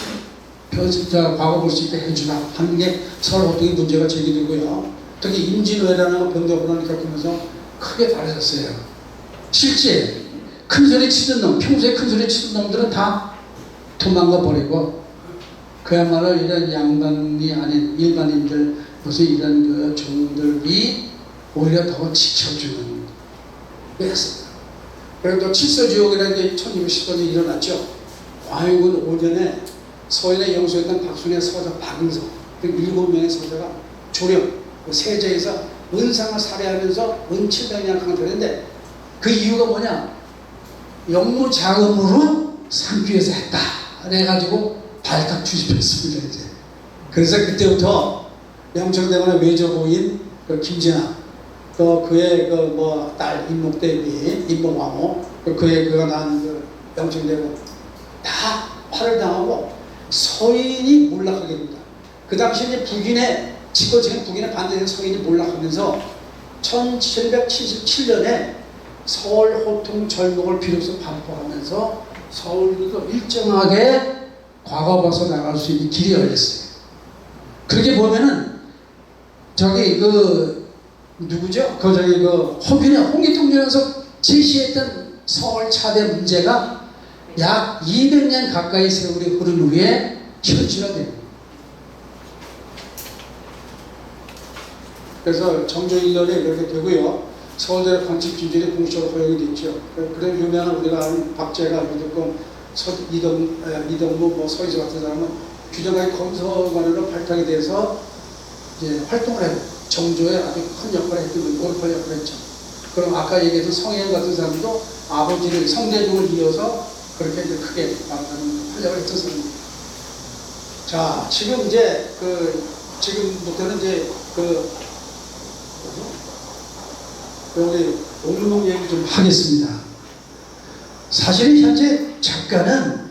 과거 볼 수 있게 해주라 하는 게 서울 호통의 문제가 제기되고요. 특히 임진왜란하고 병자호란을 겪으면서 크게 달라졌어요. 실제 큰 소리 치던 놈, 평소에 큰 소리 치던 놈들은 다 도망가 버리고 그야말로 이런 양반이 아닌 일반인들 무슨 이런 그 종들이 오히려 더 지켜주는 거였습니다. 그리고 또 칠서지옥이라는 게 1210년에 일어났죠. 광해군 5년에 서인의 영수였던 박순의 서자 박응서 그 7명의 서자가 조령 세제에서 은상을 살해하면서 은 700냥 강탈했는데 그 이유가 뭐냐? 영무 자금으로 삼기위해서 했다. 그래가지고 발칵 주입했습니다. 이제. 그래서 그때부터 명청대군의 외조부인 그 김진아, 그의 딸 임목대비, 임목왕후, 그가 낳은 그 명청대군 다 활을 당하고 서인이 몰락하게 됩니다. 그 당시 이제 북인의 지금 북인의 반대된 서인이 몰락하면서 1777년에 서울 호통 절목을 비로소 반포하면서 서울도 일정하게 과거 벗어 나갈 수 있는 길이 열렸어요. 그렇게 보면은 저기 누구죠? 호균의 홍길동전에서 제시했던 서울 차대 문제가 약 200년 가까이 세월이 흐른 후에 현실화 됩니다. 그래서 정조 1년에 이렇게 되고요. 서울대 건축 기준이 공식적으로 허용이 됐죠. 그래 유명한 우리가 아는 박재가 이동무 서희조 같은 사람은 규정하게 검소관으로 발탁이 돼서 이제 활동을 해요. 정조에 아주 큰 역할을 했던 골프 역할을 했죠. 그럼 아까 얘기했던 성현 같은 사람도 아버지를 성대중을 이어서 그렇게 이제 크게 나가는 활약을 했던 사람입니다. 자, 지금 이제 지금부터는 이제 여기 옥류목 얘기 좀 하겠습니다. 사실은 현재 작가는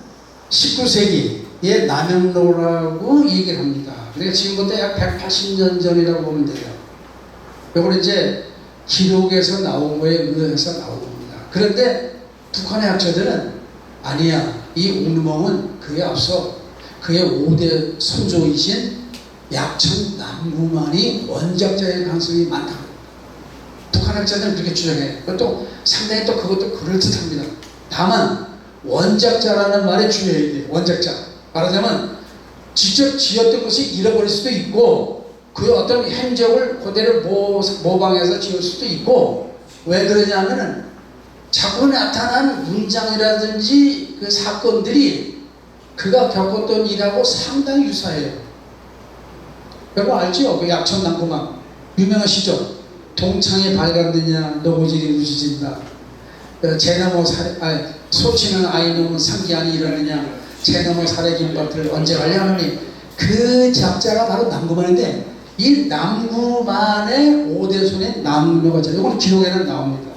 19세기의 남영로라고 얘기를 합니다. 그러니까 지금부터 약 180년 전이라고 보면 돼요. 이걸 이제 기록에서 나온 거에 의해서 나온 겁니다. 그런데 북한의 학자들은 아니야. 이 옥류목은 그에 앞서 그의 5대 선조이신 약천 남구만이 원작자의 가능성이 많다. 북한 학자들은 그렇게 주장해요. 그것도 상당히 또 그것도 그럴듯합니다. 다만 원작자라는 말에 주의해야 돼요. 원작자. 말하자면 직접 지었던 것이 잃어버릴 수도 있고 그의 어떤 행적을 그대로 모방해서 지을 수도 있고 왜 그러냐면은 자꾸 나타난 문장이라든지 그 사건들이 그가 겪었던 일하고 상당히 유사해요. 여러분 알죠? 그 약천 남구만 유명하시죠? 동창에 발간되냐 노고질이 우지진다. 제나무 소치는 아이놈은 상기안이 일어나냐 제나무 사례 김밥들을 언제 갈려하느니 그 작자가 바로 남구만인데 이 남구만의 5대 손의 남구가 이건 기록에는 나옵니다.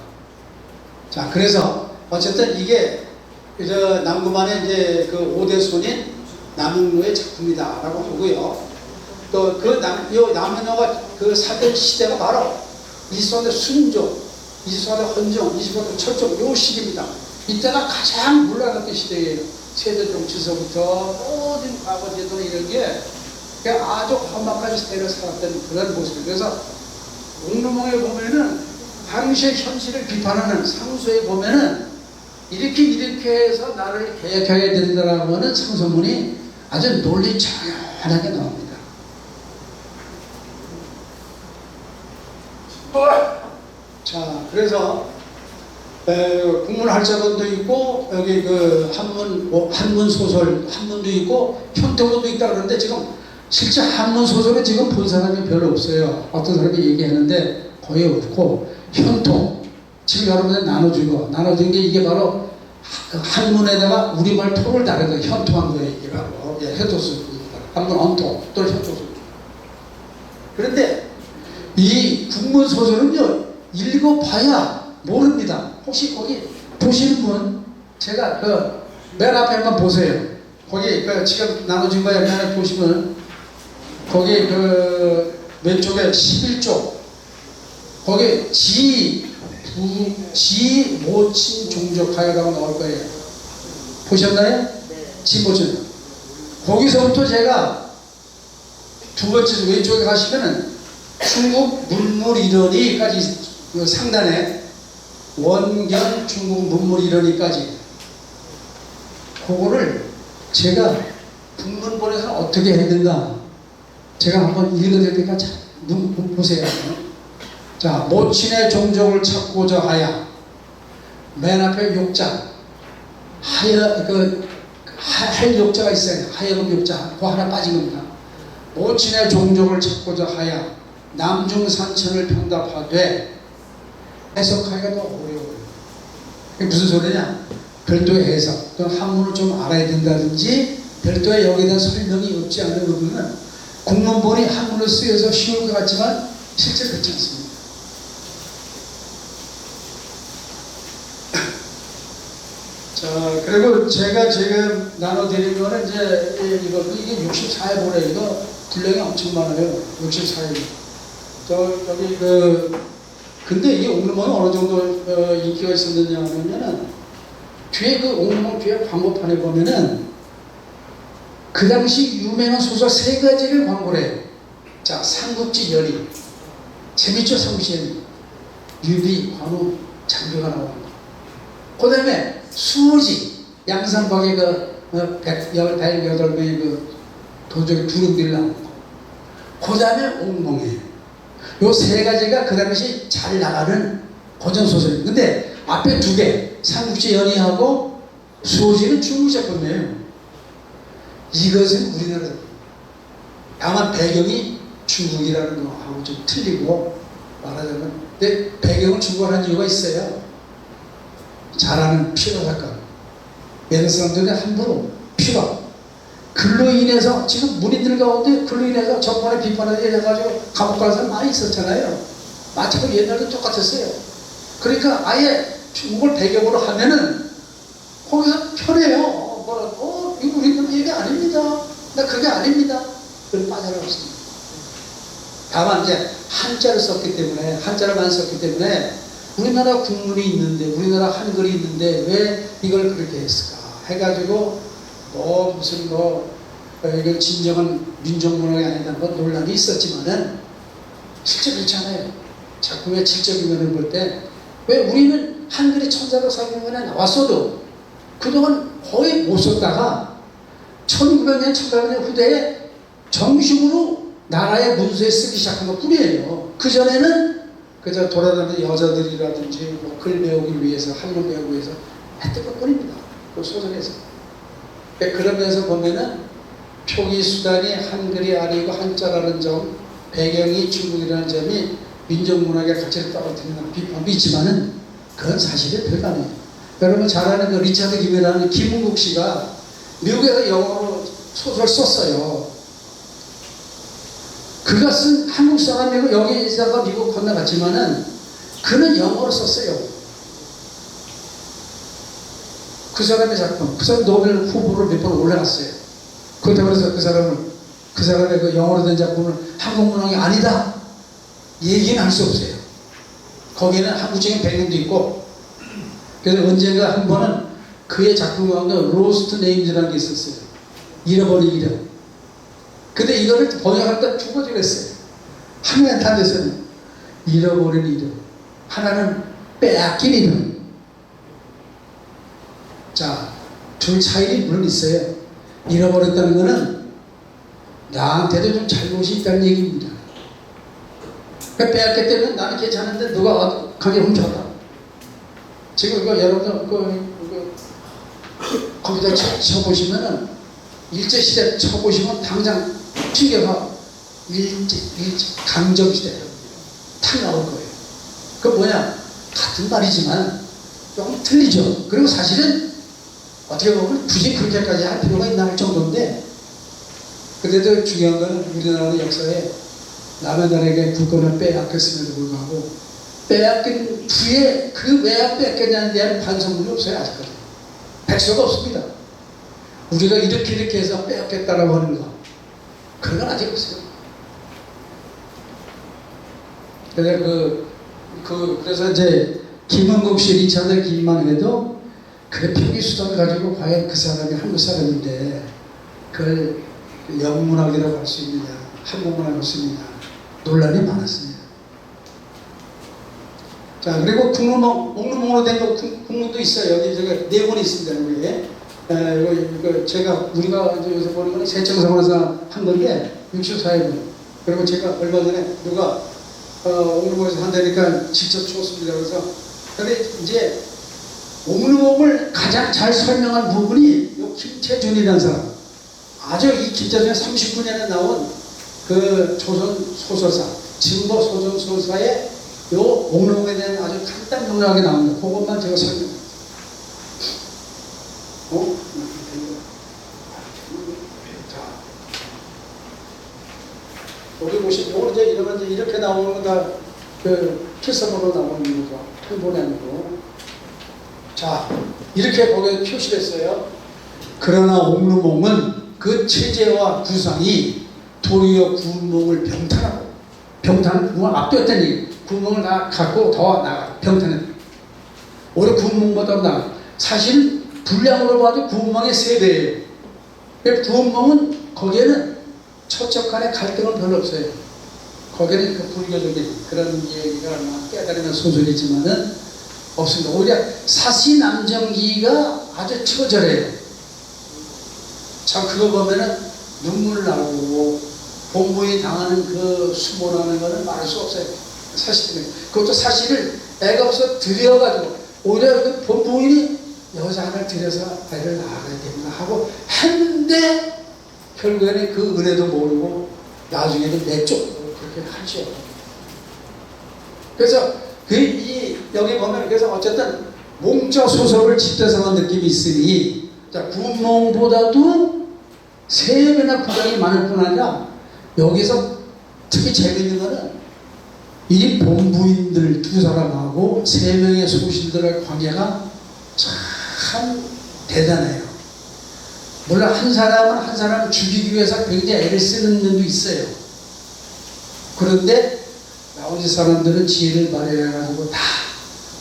자, 그래서 어쨌든 이게 남구만의 이제 그 5대 손인 남영로의 작품이다라고 보고요. 또 남영로가 그 살던 시대가 바로 이수화대 순종, 이수화대 헌정, 이수화대 철종 요 시기입니다. 이때가 가장 물러났던 시대예요. 세대종 지서부터 모든 과거 제도나 이런 게 아주 험악한 시대를 살았던 그런 모습이에요. 그래서 옥류목에 보면은 당시의 현실을 비판하는 상수에 보면은 이렇게 해서 나를 개혁해야 된다라고 하는 상소문이 아주 논리 정연하게 나옵니다. 자, 그래서 국문활자본도 있고 여기 그 한문 소설 한문도 있고 현통도 있다 그러는데 지금 실제 한문 소설은 지금 본 사람이 별로 없어요. 어떤 사람이 얘기하는데 거의 없고 현통 지금 여러분들 나눠준 게 이게 바로 한문에다가 우리말 토를 다르게 현통한 거예요. 이게 바로 현토술입니다. 한문 언토 또는 현토술. 그런데 이 국문 소설은요 읽어봐야 모릅니다. 혹시 거기 보시는 분 제가 맨 앞에 한번 보세요. 거기 지금 나눠준 거 맨 앞에 보시면 거기 왼쪽에 11쪽 거기 지 모친 종족하여라고 나올 거예요. 보셨나요? 지 모친. 거기서부터 제가 두 번째 왼쪽에 가시면은 중국 문물이론이까지 상단에 원견 중국 문물이론이까지 그거를 제가 국문본에서 어떻게 했는가 제가 한번 읽어드릴 테니까 눈 보세요. 자, 모친의 종족을 찾고자 하야 맨 앞에 욕자 할 욕자가 있어요. 하여금 욕자 그거 하나 빠진 겁니다. 모친의 종족을 찾고자 하야 남중산천을 평답하되 해석하기가 더 어려워요. 이게 무슨 소리냐? 별도의 해석, 또 한문을 좀 알아야 된다든지 별도의 여기에 대한 설명이 없지 않은 부분은 국문본이 한문을 쓰여서 쉬울 것 같지만 실제 그렇지 않습니다. 자, 그리고 제가 지금 나눠드린 거는 이제 이게 64회 보래. 이거 분량이 엄청 많아요. 64회. 여기 근데 이게 옥루몽이 어느 정도 인기가 있었느냐 하면은 뒤에 그 옥루몽 뒤에 광고판에 보면은 그 당시 유명한 소설 3가지를 광고를 해요. 자, 삼국지 연희. 재밌죠, 삼국지 연희. 유비, 관우, 장교가 나오는 거. 그 다음에 수호지, 양산박의 118명의 그 도적의 두루비를 나오는 거. 그 다음에 옥몽이에요. 요 3가지가 그 당시 잘 나가는 고전소설이에요. 근데 앞에 2개, 삼국지 연희하고 수호지는 중국 작품이에요. 이것은 우리나라, 다만 배경이 중국이라는 거하고 좀 틀리고 말하자면, 근데 배경을 중국어로 한 이유가 있어요. 잘 아는 피로 사건. 옛날 사람들은 함부로 피로. 글로 인해서, 지금 문인들 가운데 글로 인해서 정권의 비판을 해가지고 감옥 가는 사람 많이 있었잖아요. 마찬가지로 옛날도 똑같았어요. 그러니까 아예 중국을 배경으로 하면은 거기서 편해요. 뭐라고? 이거 우리는 얘기 아닙니다. 나 그게 아닙니다. 그걸 빠져나갔습니다. 다만 이제 한자를 썼기 때문에, 한자를 많이 썼기 때문에 우리나라 국문이 있는데, 우리나라 한글이 있는데 왜 이걸 그렇게 했을까 해가지고 무슨 이걸 진정한 민족문학이 아니라는 건 논란이 있었지만은 실제 그렇지 않아요. 작품의 질적인 면을 볼 때 왜 우리는 한글이 천자로 사용에 나왔어도 그동안 거의 못 썼다가 1900년, 1800년 후대에 정식으로 나라의 문서에 쓰기 시작한 것 뿐이에요. 그전에는 그저 돌아다니는 여자들이라든지 글 배우기 위해서, 한글 배우기 위해서 했던 것 뿐입니다. 그 소설에서. 그러면서 보면은 표기 수단이 한글이 아니고 한자라는 점, 배경이 중국이라는 점이 민족문학의 가치를 떨어뜨리는 비판도 있지만은 그건 사실은 별거 아니에요. 여러분 잘 아는 그 리차드 김이라는 김은국 씨가 미국에서 영어로 소설 썼어요. 그가 쓴 한국 사람이고 여기다가 미국 건너갔지만은 그는 영어로 썼어요. 그 사람의 작품, 그 사람 노벨 후보로 몇 번 올라갔어요. 그렇다고 해서 그 사람의 그 영어로 된 작품은 한국 문학이 아니다 얘기는 할 수 없어요. 거기에는 한국적인 배경도 있고. 그래서 언젠가 한 번은 그의 작품 가운데 로스트 네임즈라는 게 있었어요. 잃어버린 이름. 근데 이거를 번역할 때 2가지를 했어요. 하나는 단에서는 잃어버린 이름, 하나는 빼앗긴 이름. 자, 둘 차이는 물론 있어요. 잃어버렸다는 거는 나한테도 좀 잘못이 있다는 얘기입니다. 빼앗기 때문에 나는 괜찮은데 누가 가게 훔쳤다. 지금 이거 여러분들 컴퓨터 쳐보시면은 일제시대 쳐보시면 당장 튕겨가 강점시대 탁 나올 거예요. 그 뭐냐? 같은 말이지만 조금 틀리죠. 그리고 사실은 어떻게 보면 굳이 그렇게까지 할 필요가 있나 할 정도인데, 그래도 중요한 건 우리나라 역사에 남의 나라에게 국권을 빼앗겼음에도 불구하고 빼앗긴 뒤에 그 왜 뺏겼냐에 대한 반성문이 없어요. 아직까지 백서가 없습니다. 우리가 이렇게 해서 빼앗겼다라고 하는 거, 그런 건 아직 없어요. 그래서 이제 김은국 씨, 리차드 김만 해도 그 표기 수단을 가지고 과연 그 사람이 한국 사람인데 그걸 영문학이라고 할 수 있느냐, 한국문학이라고 할 수 있느냐 논란이 많았습니다. 자, 그리고 옥루몽으로 된 거 국문도 있어요. 여기 제가 4권이 있습니다. 이거 우리가 요새 보는 건 세청성원에서 한 건데 64회분. 그리고 제가 얼마 전에 누가 옥루몽에서 한다니까 직접 줬습니다. 그래서 근데 이제 옥루몽을 가장 잘 설명한 부분이 요 김태준이라는 사람. 아주 이 김태준이 39년에 나온 그 조선 소설사, 증거 소설 소설사에 요 옥루몽에 대한 아주 간단 명료하게 나옵니다. 그것만 제가 설명합니다. 보시면 요거 이제 이러면 이제 이렇게 나오는 거다 그 필사본으로 나오는 거죠. 표본이 아니고. 자, 이렇게 거기에 표시됐어요. 그러나 옥루몽은 그 체제와 구상이 도리어 구운몽을 병탄하고, 병탄은 구운몽을 압도했다는 얘기. 구운몽을 다 갖고 더 나가, 병탄은. 오히려 구운몽보다 나가. 사실 분량으로 봐도 구운몽의 3배예요. 구운몽은 거기에는 처척 간의 갈등은 별로 없어요. 거기에는 그 불교적인 그런 얘기가 깨달으면 소설이지만은 없습니다. 오히려 사시남정기가 아주 처절해요. 참 그거 보면은 눈물 나고 본부에 당하는 그 수모라는 거는 말할 수 없어요. 사실은 그것도 사실을 애가 없어 들여가지고 오히려 그 본부인이 여자 하나를 들여서 애를 낳아야 된다 하고 했는데 결국에는 그 은혜도 모르고 나중에는 내 쪽으로 그렇게 하죠. 그래서 여기 보면 그래서 어쨌든 몽자 소설을 집대성한 느낌이 있으니 자, 구몽보다도 3배나 구장이 많을 뿐 아니라 여기서 특히 재밌는 거는 이 본부인들 2사람하고 3명의 소신들의 관계가 참 대단해요. 물론 한 사람을 죽이기 위해서 굉장히 애를 쓰는 면도 있어요. 그런데 나머지 사람들은 지혜를 발휘해가지고 다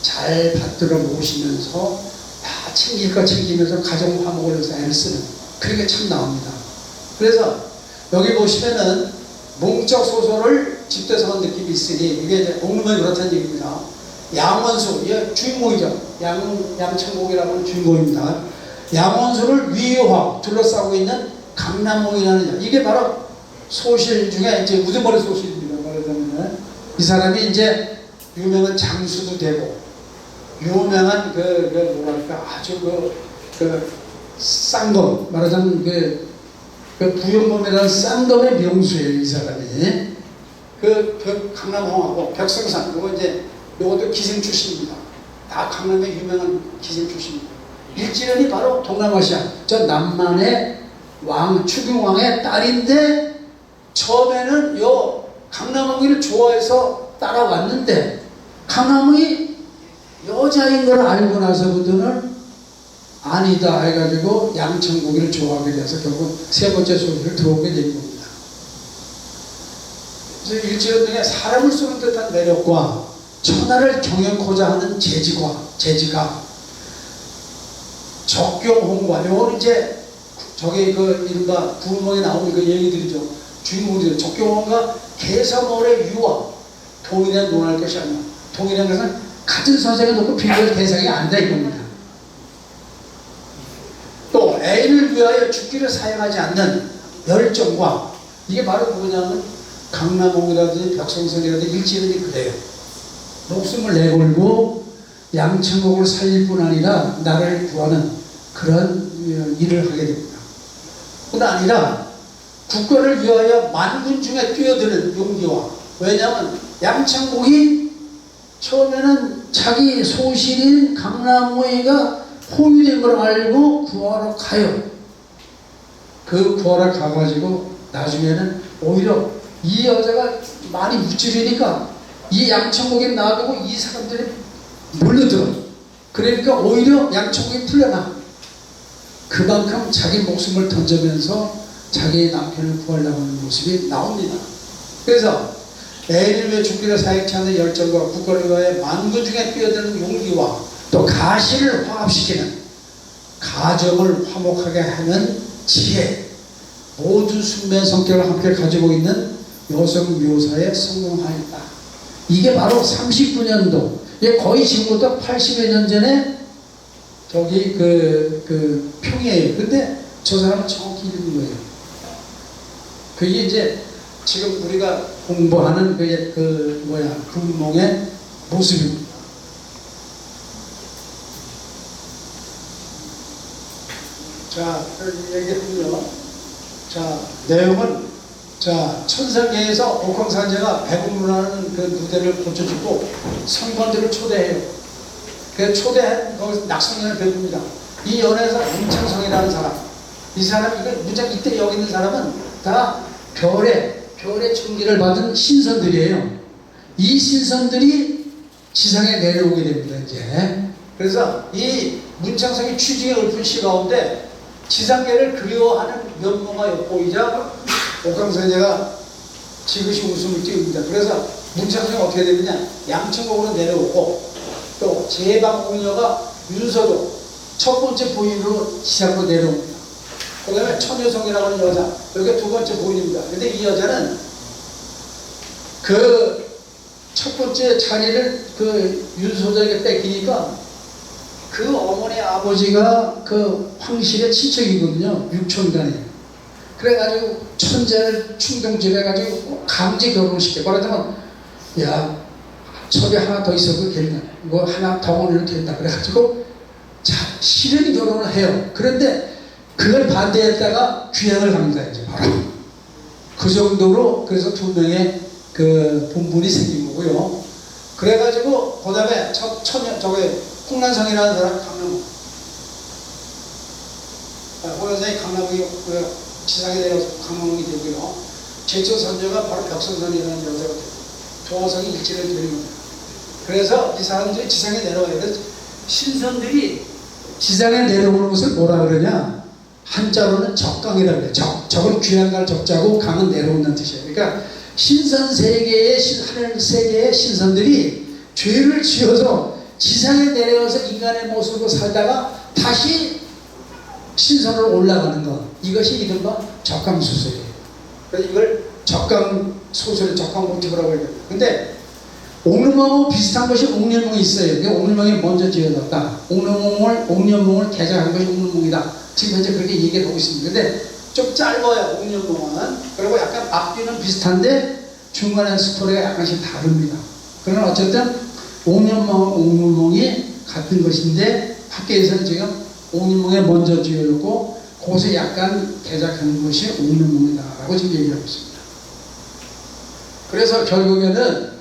잘 받들어 모시면서 다 챙길 거 챙기면서 가정 화목을 위해서 애를 쓰는 그런 게 참 나옵니다. 그래서 여기 보시면은 몽적 소설을 집대성한 느낌이 있으니 이게 이제 옥루몽이 그렇다는 얘기입니다. 양원수, 이게 주인공이죠. 양천곡이라고 하는 주인공입니다. 양원수를 위유하고 둘러싸고 있는 강남몽이라는 이게 바로 소실 중에 이제 우두머리 소실입니다. 말하자면 이 사람이 이제 유명한 장수도 되고 유명한 뭐랄까 아주 쌍검 말하자면 그 부영검이라는 쌍검의 명수예요. 이 사람이 강남홍하고 벽성산 요거 이제 요것도 기생 출신입니다. 다 강남의 유명한 기생 출신입니다. 일지련이 바로 동남아시아 저 남만의 왕 추경왕의 딸인데 처음에는 요 강남홍이를 좋아해서 따라왔는데 강남홍이 여자인 걸 알고 나서부터는 아니다 해가지고 양천고기를 좋아하게 돼서 결국 3번째 소리를 들어오게 된 겁니다. 그래서 일지연 중에 사람을 쏘는 듯한 매력과 천하를 경영코자 하는 재지가 적경홍과 요거는 이제 저기 이른바 구운몽에 나오는 그 얘기들이죠. 주인공들이 적경홍과 개성어의 유와 동일한 논할 것이 아니라 동일한 것은 같은 선생에 놓고 비교할 대상이 아니다 이겁니다. 또 애인을 위하여 죽기를 사용하지 않는 열정과 이게 바로 누구냐면 강남홍이라든지 벽성선이라든지 일지연이 그래요. 목숨을 내걸고 양천곡을 살릴 뿐 아니라 나를 구하는 그런 일을 하게 됩니다. 뿐 아니라 국가를 위하여 만군 중에 뛰어드는 용기와 왜냐하면 양천곡이 처음에는 자기 소신인 강남홍이가 포위된 걸 알고 구하러 가요. 그 구하러 가가지고 나중에는 오히려 이 여자가 많이 무찌르니까 이 양천곡에 놔두고 이 사람들이 몰려들어. 그러니까 오히려 양천곡이 풀려나. 그만큼 자기 목숨을 던지면서 자기 남편을 구하려고 하는 모습이 나옵니다. 그래서 애인을 위해 죽기를 사익치 않는 열정과 국가를 위하여 만군 중에 뛰어드는 용기와 또 가시를 화합시키는 가정을 화목하게 하는 지혜 모두 순면 성격을 함께 가지고 있는 여성 묘사에 성공하였다. 이게 바로 39년도 거의 지금부터 80여 년 전에 저기 평이에요. 근데 저 사람은 정확히 읽는 거예요. 그게 이제 지금 우리가 공부하는 구운몽의 모습입니다. 자, 얘기했군요. 자, 내용은 천상계에서 옥황상제가 백운문화라는 그 무대를 고쳐주고 성관들을 초대해요. 그 초대한 거기서 낙성연을 배웁니다. 이 연에서 임창성이라는 사람, 이 사람 이거 무작 이때 여기 있는 사람은 다 별에 별의 총기를 받은 신선들이에요. 이 신선들이 지상에 내려오게 됩니다, 이제. 그래서 이 문창성이 취중에 읊은 시 가운데 지상계를 그리워하는 면모가 엿보이자 옥황선제가 지그시 웃음을 띄웁니다. 그래서 문창성이 어떻게 되느냐, 양천곡으로 내려오고 또 제방공녀가 윤서도 첫 번째 부인으로 지상으로 내려옵니다. 그 다음에 천여성이라고 하는 여자, 이렇게 두 번째 부인입니다. 근데 이 여자는 그 첫 번째 자리를 그 윤소장에게 뺏기니까 그 어머니 아버지가 그 황실의 친척이거든요. 육촌간에. 그래가지고 천재를 충동질해가지고 강제 결혼시켜. 말하자면 야, 첩이 하나 더 있어도 되냐, 뭐 하나 더 오늘 된다. 그래가지고 자, 실은 결혼을 해요. 그런데 그걸 반대했다가 귀향을 갑니다. 이제 바로 그 정도로. 그래서 두 명의 그 본분이 생긴 거고요. 그래가지고 그 다음에 저게 홍란성이라는 사람, 강남국. 홍란성이 강남국이 지상에 내려서 강남국이 되고요. 제초 선조가 바로 벽선선이라는 여자가 되고 도화성이 일치를 드리는 겁니다. 그래서 이 사람들이 지상에 내려와요. 그래서 신선들이 지상에 내려오는 것을 뭐라 그러냐, 한자로는 적강이라고 그래요. 적은 귀한 갈 적자고 강은 내려온다는 뜻이에요. 그러니까 신선 세계의 하늘 세계의 신선들이 죄를 지어서 지상에 내려와서 인간의 모습으로 살다가 다시 신선으로 올라가는 것, 이것이 이른바 적강소설이에요. 그래서 이걸 적강소설, 적강모티브라고 해요. 근데 옥룡몽하고 비슷한 것이 옥년몽이 있어요. 옥년몽이 먼저 지어졌다. 옥년몽을 개작한 것이 옥년몽이다. 지금 현재 그렇게 얘기를 하고 있습니다. 근데 좀 짧아요, 옥년몽은. 그리고 약간 앞뒤는 비슷한데 중간에 스토리가 약간씩 다릅니다. 그러나 어쨌든 옥년몽이 같은 것인데 학계에서는 지금 옥년몽에 먼저 지어졌고 거기서 약간 개작한 것이 옥년몽이다라고 지금 얘기하고 있습니다. 그래서 결국에는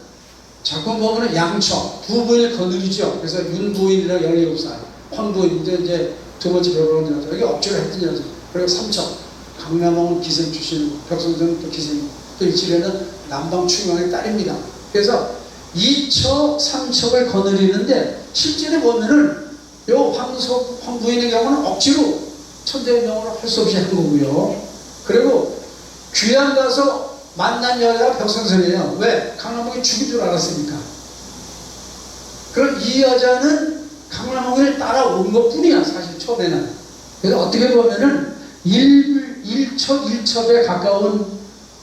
작품 보면은 양처 두 부인을 거느리죠. 그래서 윤부인이랑 17살, 황부인 이제 두 번째 결혼한 여자, 여기 억지로 했던 여자. 그리고 삼척, 강남홍은 기생 출신이고 벽선생은 또 기생이고 또 일칠에는 남방 충왕의 딸입니다. 그래서 2처, 3척을 거느리는데 실제로 보면은 요 황부인의 경우는 억지로 천재명으로 할 수 없이 한 거고요. 그리고 귀양 가서 만난 여자가 벽선생이에요. 왜? 강남홍이 죽인 줄 알았으니까. 그럼 이 여자는 강남홍을 따라온 것 뿐이야, 사실 처음에는. 그래서 어떻게 보면은 1첩에 가까운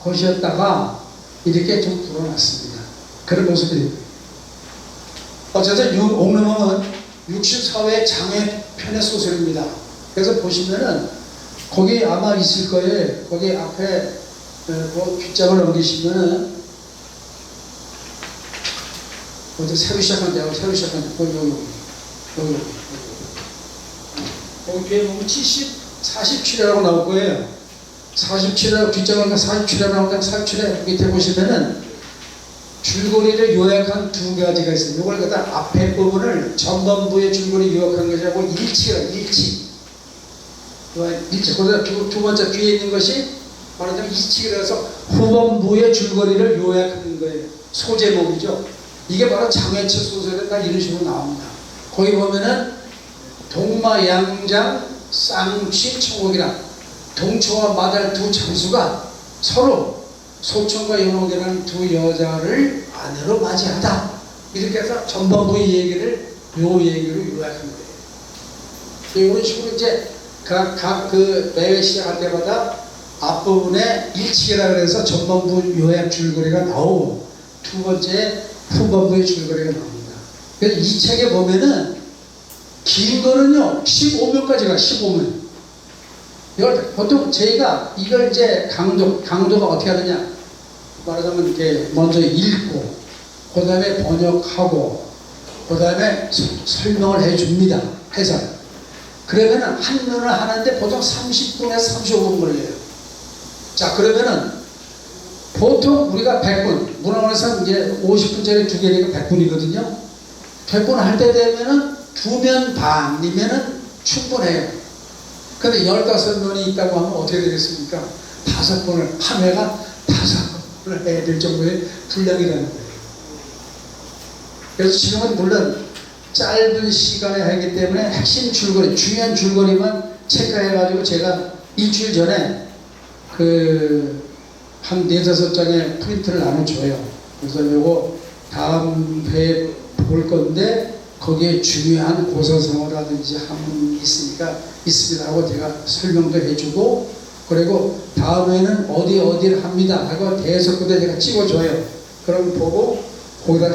것이었다가 이렇게 좀 불어났습니다. 그런 모습이. 어쨌든 옥룡몽은 64회 장애편의 소설입니다. 그래서 보시면은 거기 아마 있을 거예요. 거기 앞에 그 뒷장을 넘기시면은 어제 새로 시작한 데하고 새로 시작한 데 여기 뒤에 보면 47회라고 나올 거예요. 47회 뒷장을 47회 나오니까 47회 밑에 보시면은 줄거리를 요약한 두 가지가 있어요. 이걸 갖다 앞에 부분을 전반부의 줄거리 요약한 것이라고 일치. 그다음 두 번째 뒤에 있는 것이 말하자면 이치라서 후반부의 줄거리를 요약하는 거예요. 소제목이죠. 이게 바로 장애처 소설에 다 이런 식으로 나옵니다. 거기 보면은 동마양장 쌍취 청옥이라 동초와 마달 두 장수가 서로 소청과 연옥이라는 두 여자를 아내로 맞이한다. 이렇게 해서 전반부의 얘기를 요 얘기로 요약한 거예요. 이런 식으로 이제 각 매회 시작할 때마다 앞부분에 일치기라 그래서 전반부 요약 줄거리가 나오고 두 번째 후반부의 줄거리가 나옵니다. 그래서 이 책에 보면은 긴 거는요 15면까지 가. 15면. 이걸 보통 저희가 이걸 이제 강도가 어떻게 하느냐, 말하자면 이렇게 먼저 읽고 그 다음에 번역하고 그 다음에 설명을 해줍니다. 해설. 그러면은 한 면을 하는데 보통 30분에서 35분 걸려요. 자, 그러면은 보통 우리가 100분, 문학원에서 이제 50분짜리 두 개니까 100분이거든요. 100분 할 때 되면은 2면 반이면은 충분해요. 근데 15면이 있다고 하면 어떻게 되겠습니까? 5번을, 한 회가 5번. 해야 될 정도의 분량이라는 거예요. 그래서 지금은 물론 짧은 시간에 하기 때문에 핵심 줄거리, 중요한 줄거리만 체크해가지고 제가 일주일 전에 한 4-5장의 프린트를 나눠줘요. 그래서 요거 다음 회에 볼 건데 거기에 중요한 고소성어라든지 한문 있습니다 하고 제가 설명도 해주고, 그리고 다음에는 어디를 합니다 하고 대석부터 제가 찍어줘요. 그럼 보고 거기다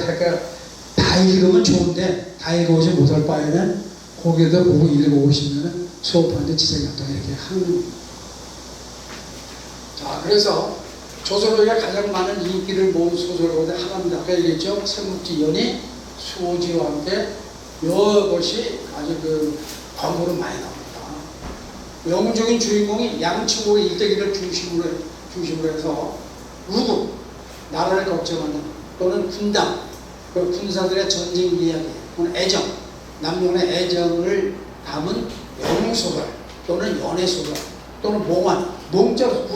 다 읽으면 좋은데 다 읽어오지 못할 바에는 거기에다 보고 읽어오시면 수업하는데 지장이 없다 이렇게 하는 거예요. 자, 그래서 조선어가 가장 많은 인기를 모은 소설가가 하나입니다. 아까 얘기했죠. 샘묵지연이 수호지와 함께 이것이 아주 광고로 많이 나옵니다. 영웅적인 주인공이 양측의 일대기를 중심으로 해서 우국, 나라를 걱정하는 또는 군당, 군사들의 전쟁 이야기 또는 애정, 남녀의 애정을 담은 영웅소설 또는 연애소설 또는 몽환, 몽자로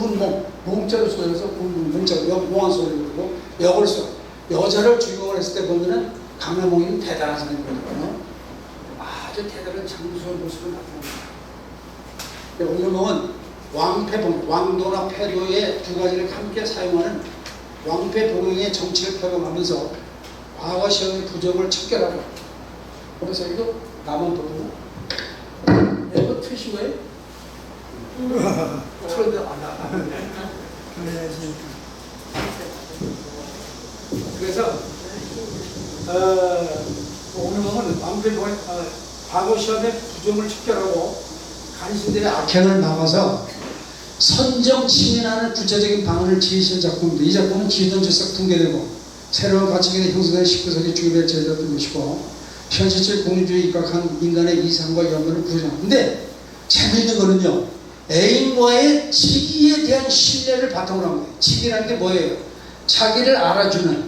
몽자로 소설에서 몽자로 몽환 소설이고 여걸소설, 여자를 주인공으로 했을 때 보면은 강남홍이는 대단한 사람이거든요. 아주 대단한 장수의 모습을 나타냅니다. 오늘 보면 왕패봉, 왕도나 패도의 두 가지를 함께 사용하는 왕패봉의 정치를 펴가면서 과거 시험의 부정을 척결하고, 그래서 이거 나만 보고 이거 트시고요. 그런데 그래서 오늘 보면 왕패봉의 과거 시험의 부정을 척결하고 간신들의 악행을 막아서 선정 치민하는 구체적인 방안을 제시한 작품입니다. 이 작품은 기존질서가 붕괴되고 새로운 가치관이 형성된 19세기 중일의 제자된 것이고 현실적 공유주의에 입각한 인간의 이상과 연결을 구현합니다. 근데 재미있는 거는요, 애인과의 직위에 대한 신뢰를 바탕으로 한 거예요. 직위라는 게 뭐예요? 자기를 알아주는,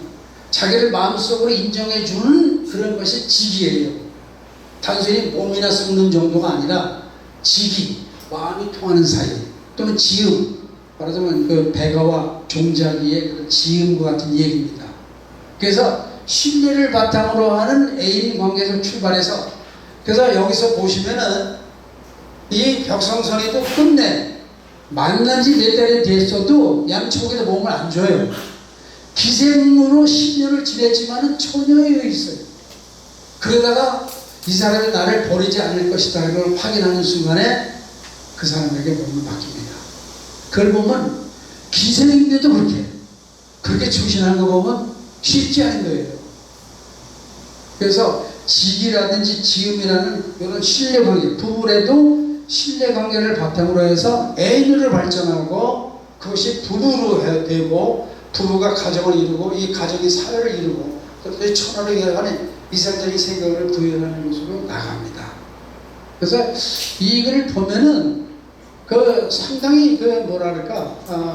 자기를 마음속으로 인정해주는 그런 것이 직위예요. 단순히 몸이나 썩는 정도가 아니라 직위, 마음이 통하는 사이, 또는 지음, 말하자면 백아와 종자기의 그 지음과 같은 얘기입니다. 그래서 신뢰를 바탕으로 하는 애인 관계에서 출발해서, 그래서 여기서 보시면은 이 벽성선이도 끝내 만난 지 4달이 됐어도 양쪽에도 몸을 안 줘요. 기생으로 10년을 지냈지만은 처녀에 있어요. 그러다가 이 사람이 나를 버리지 않을 것이다 를 확인하는 순간에 그 사람에게 몸을 맡깁니다. 그걸 보면 기생인데도 그렇게 충신하는 거 보면 쉽지 않은 거예요. 그래서 직이라든지 지음이라는 이런 신뢰관계, 부부래도 신뢰관계를 바탕으로 해서 애인으로 발전하고 그것이 부부로 되고 부부가 가정을 이루고 이 가정이 사회를 이루고 또 천하를 이어가는 이상적인 생각을 구현하는 모습으로 나갑니다. 그래서 이걸 보면은 상당히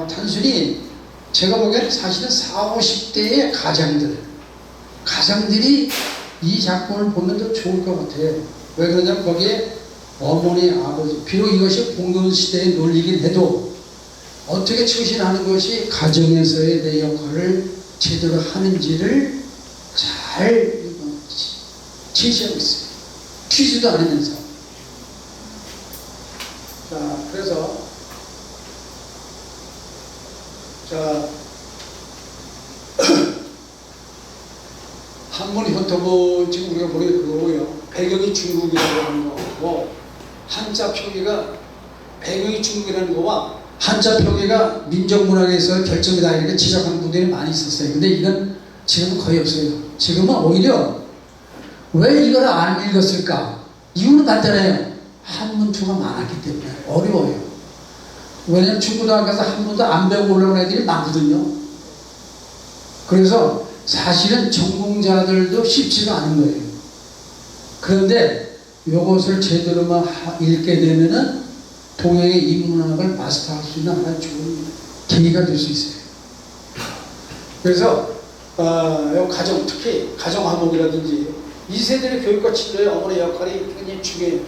단순히 제가 보기에는 사실은 40, 50대의 가장들이 이 작품을 보면 더 좋을 것 같아요. 왜 그러냐면 거기에 어머니, 아버지, 비록 이것이 봉건시대의 논리이긴 해도 어떻게 충실하는 것이 가정에서의 내 역할을 제대로 하는지를 잘 제시하고 있어요. 퀴즈도 안 하면서. 자, 그래서 한문 현토부 지금 우리가 보는 게 그거고요. 배경이 중국이라고 하는 거고, 한자 표기가 배경이 중국이라는 거와 한자 표기가 민족문학에서 결정이다 이렇게 지적하는 분들이 많이 있었어요. 근데 이건 지금은 거의 없어요. 지금은 오히려 왜 이걸 안 읽었을까? 이유는 간단해요. 한문투가 많았기 때문에 어려워요. 왜냐면 중고등학교 가서 한문도 안 배우고 올라오는 애들이 많거든요. 그래서 사실은 전공자들도 쉽지가 않은 거예요. 그런데 이것을 제대로만 읽게 되면은 동양의 인문학을 마스터할 수 있는 하나의 좋은 계기가 될 수 있어요. 그래서 가정, 특히 가정 화목이라든지 2세들의 교육과 치료에 어머니의 역할이 굉장히 중요해요.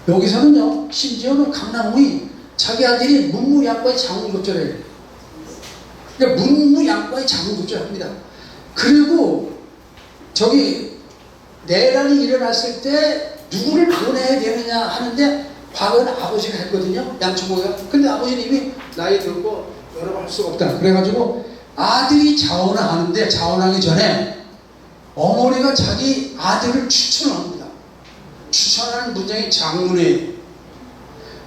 여기서는요, 심지어는 강남홍이 자기 아들이 문무양과의 장훈 god절해요. 그러니까 문무양과의 자문구조합니다. 그리고 저기 내란이 일어났을 때 누구를 보내야 되느냐 하는데 과거는 아버지가 했거든요. 양충고가. 근데 아버지는 이미 나이 들고 여러 번 할 수가 없다. 그래가지고 아들이 자원을 하는데 자원하기 전에 어머니가 자기 아들을 추천합니다. 추천하는 문장이 장문이에요.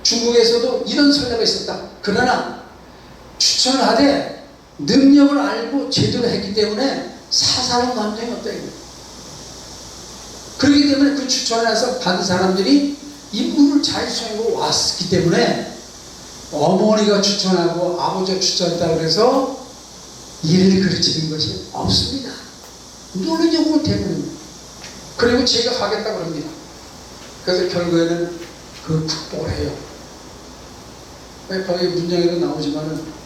중국에서도 이런 선례가 있었다. 그러나 추천을 하되 능력을 알고 제대로 했기 때문에 사사로운 감정이 없다. 그렇기 때문에 그 추천을 해서 받은 사람들이 임무를 잘 수행하고 왔기 때문에 어머니가 추천하고 아버지가 추천했다 그래서 일을 그르치는 것이 없습니다. 논리적으로 되는. 그리고 제가 하겠다고 합니다. 그래서 결국에는 그 극복을 해요. 거기 문장에도 나오지만은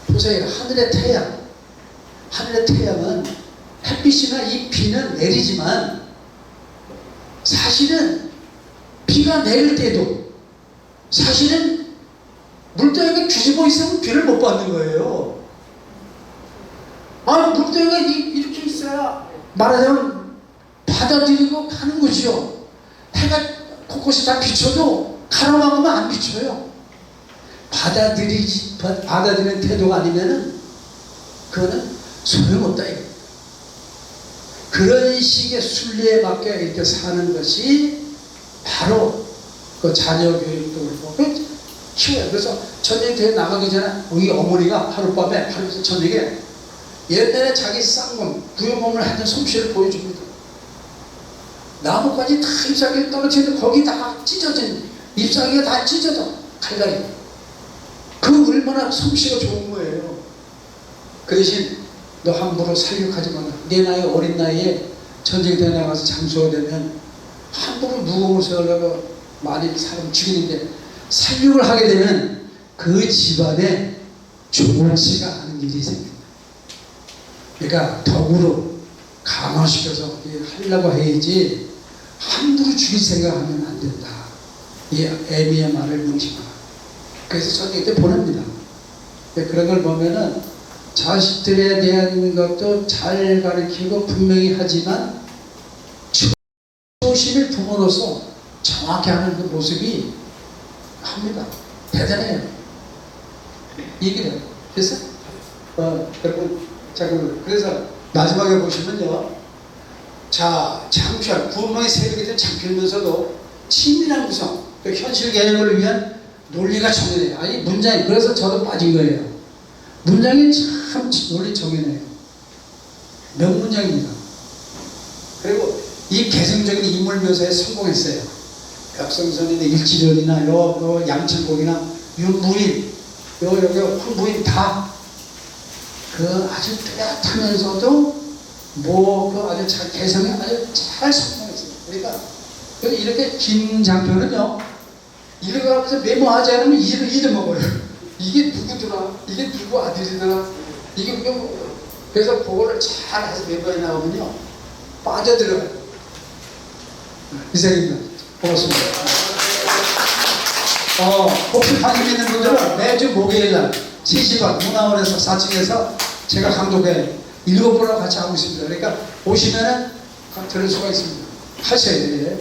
보세요. 하늘의 태양. 하늘의 태양은 햇빛이나 이 비는 내리지만 사실은 비가 내릴 때도 사실은 물덩이가 뒤집어 있으면 비를 못 받는 거예요. 아, 물덩이가 이렇게 있어야 말하자면 받아들이고 가는 거죠. 해가 곳곳이 다 비춰도 가로막으면 안 비춰요. 받아들이는 태도가 아니면은 그거는 소용없다. 그런 식의 순리에 맞게 이렇게 사는 것이 바로 그 자녀 교육도 그렇고 키워요. 그래서 전쟁터에 나가기 전에 우리 어머니가 하룻밤에 하루 저녁에 옛날에 자기 쌍검 부여몸을 하던 솜씨를 보여줍니다. 나무까지 다 잎사귀를 떨어지는데 거기 다 찢어진 잎사귀가 다 찢어져 칼날이. 그 얼마나 솜씨가 좋은 거예요. 그 대신 너 함부로 살육하지 마라. 내 나이 어린 나이에 전쟁터에 나가서 장수가 되면 함부로 무거운 세우려고 많이 사람 죽이는데 살육을 하게 되면 그 집안에 좋지가 않은 일이 생깁니다. 그러니까 덕으로 강화시켜서 하려고 해야지 함부로 죽일 생각하면 안 된다. 이 애미의 말을 명심하라. 그래서 전쟁터 보냅니다. 그런 걸 보면은 자식들에 대한 것도 잘 가르치고 분명히 하지만 초심을 부모로서 정확히 하는 그 모습이 합니다. 대단해요. 얘기를 해요. 그래서 여러분 자 그래서 마지막에 보시면요. 자 창피한 부모의 세력이 된 창피하면서도 친밀한 구성 그 현실 개혁을 위한 논리가 정연해요. 아니 문장이 그래서 저도 빠진 거예요. 문장이 참 논리 정연해요. 명문장입니다. 그리고 이 개성적인 인물 묘사에 성공했어요. 벽성선이나 일지련이나 요 양천곡이나 윤부인 여기 황부인 다 그 아주 뚜렷하면서도 그 아주 잘 개성이 아주 잘 성공했습니다. 그러니까 이렇게 긴 장편은요 읽어가면서 메모하지 않으면 잊어먹어요. 이게 누구더라? 이게 누구 아들이더라? 이게 그래서 그거를 잘 해서 메모해 나오면요 빠져들어가요. 이상입니다. 고맙습니다. 혹시 관심 있는 분들은 매주 목요일날 3시 반 문화원에서 4층에서 제가 감독회 7분하고 같이 하고 있습니다. 그러니까 오시면은 들을 수가 있습니다. 하셔야 돼요.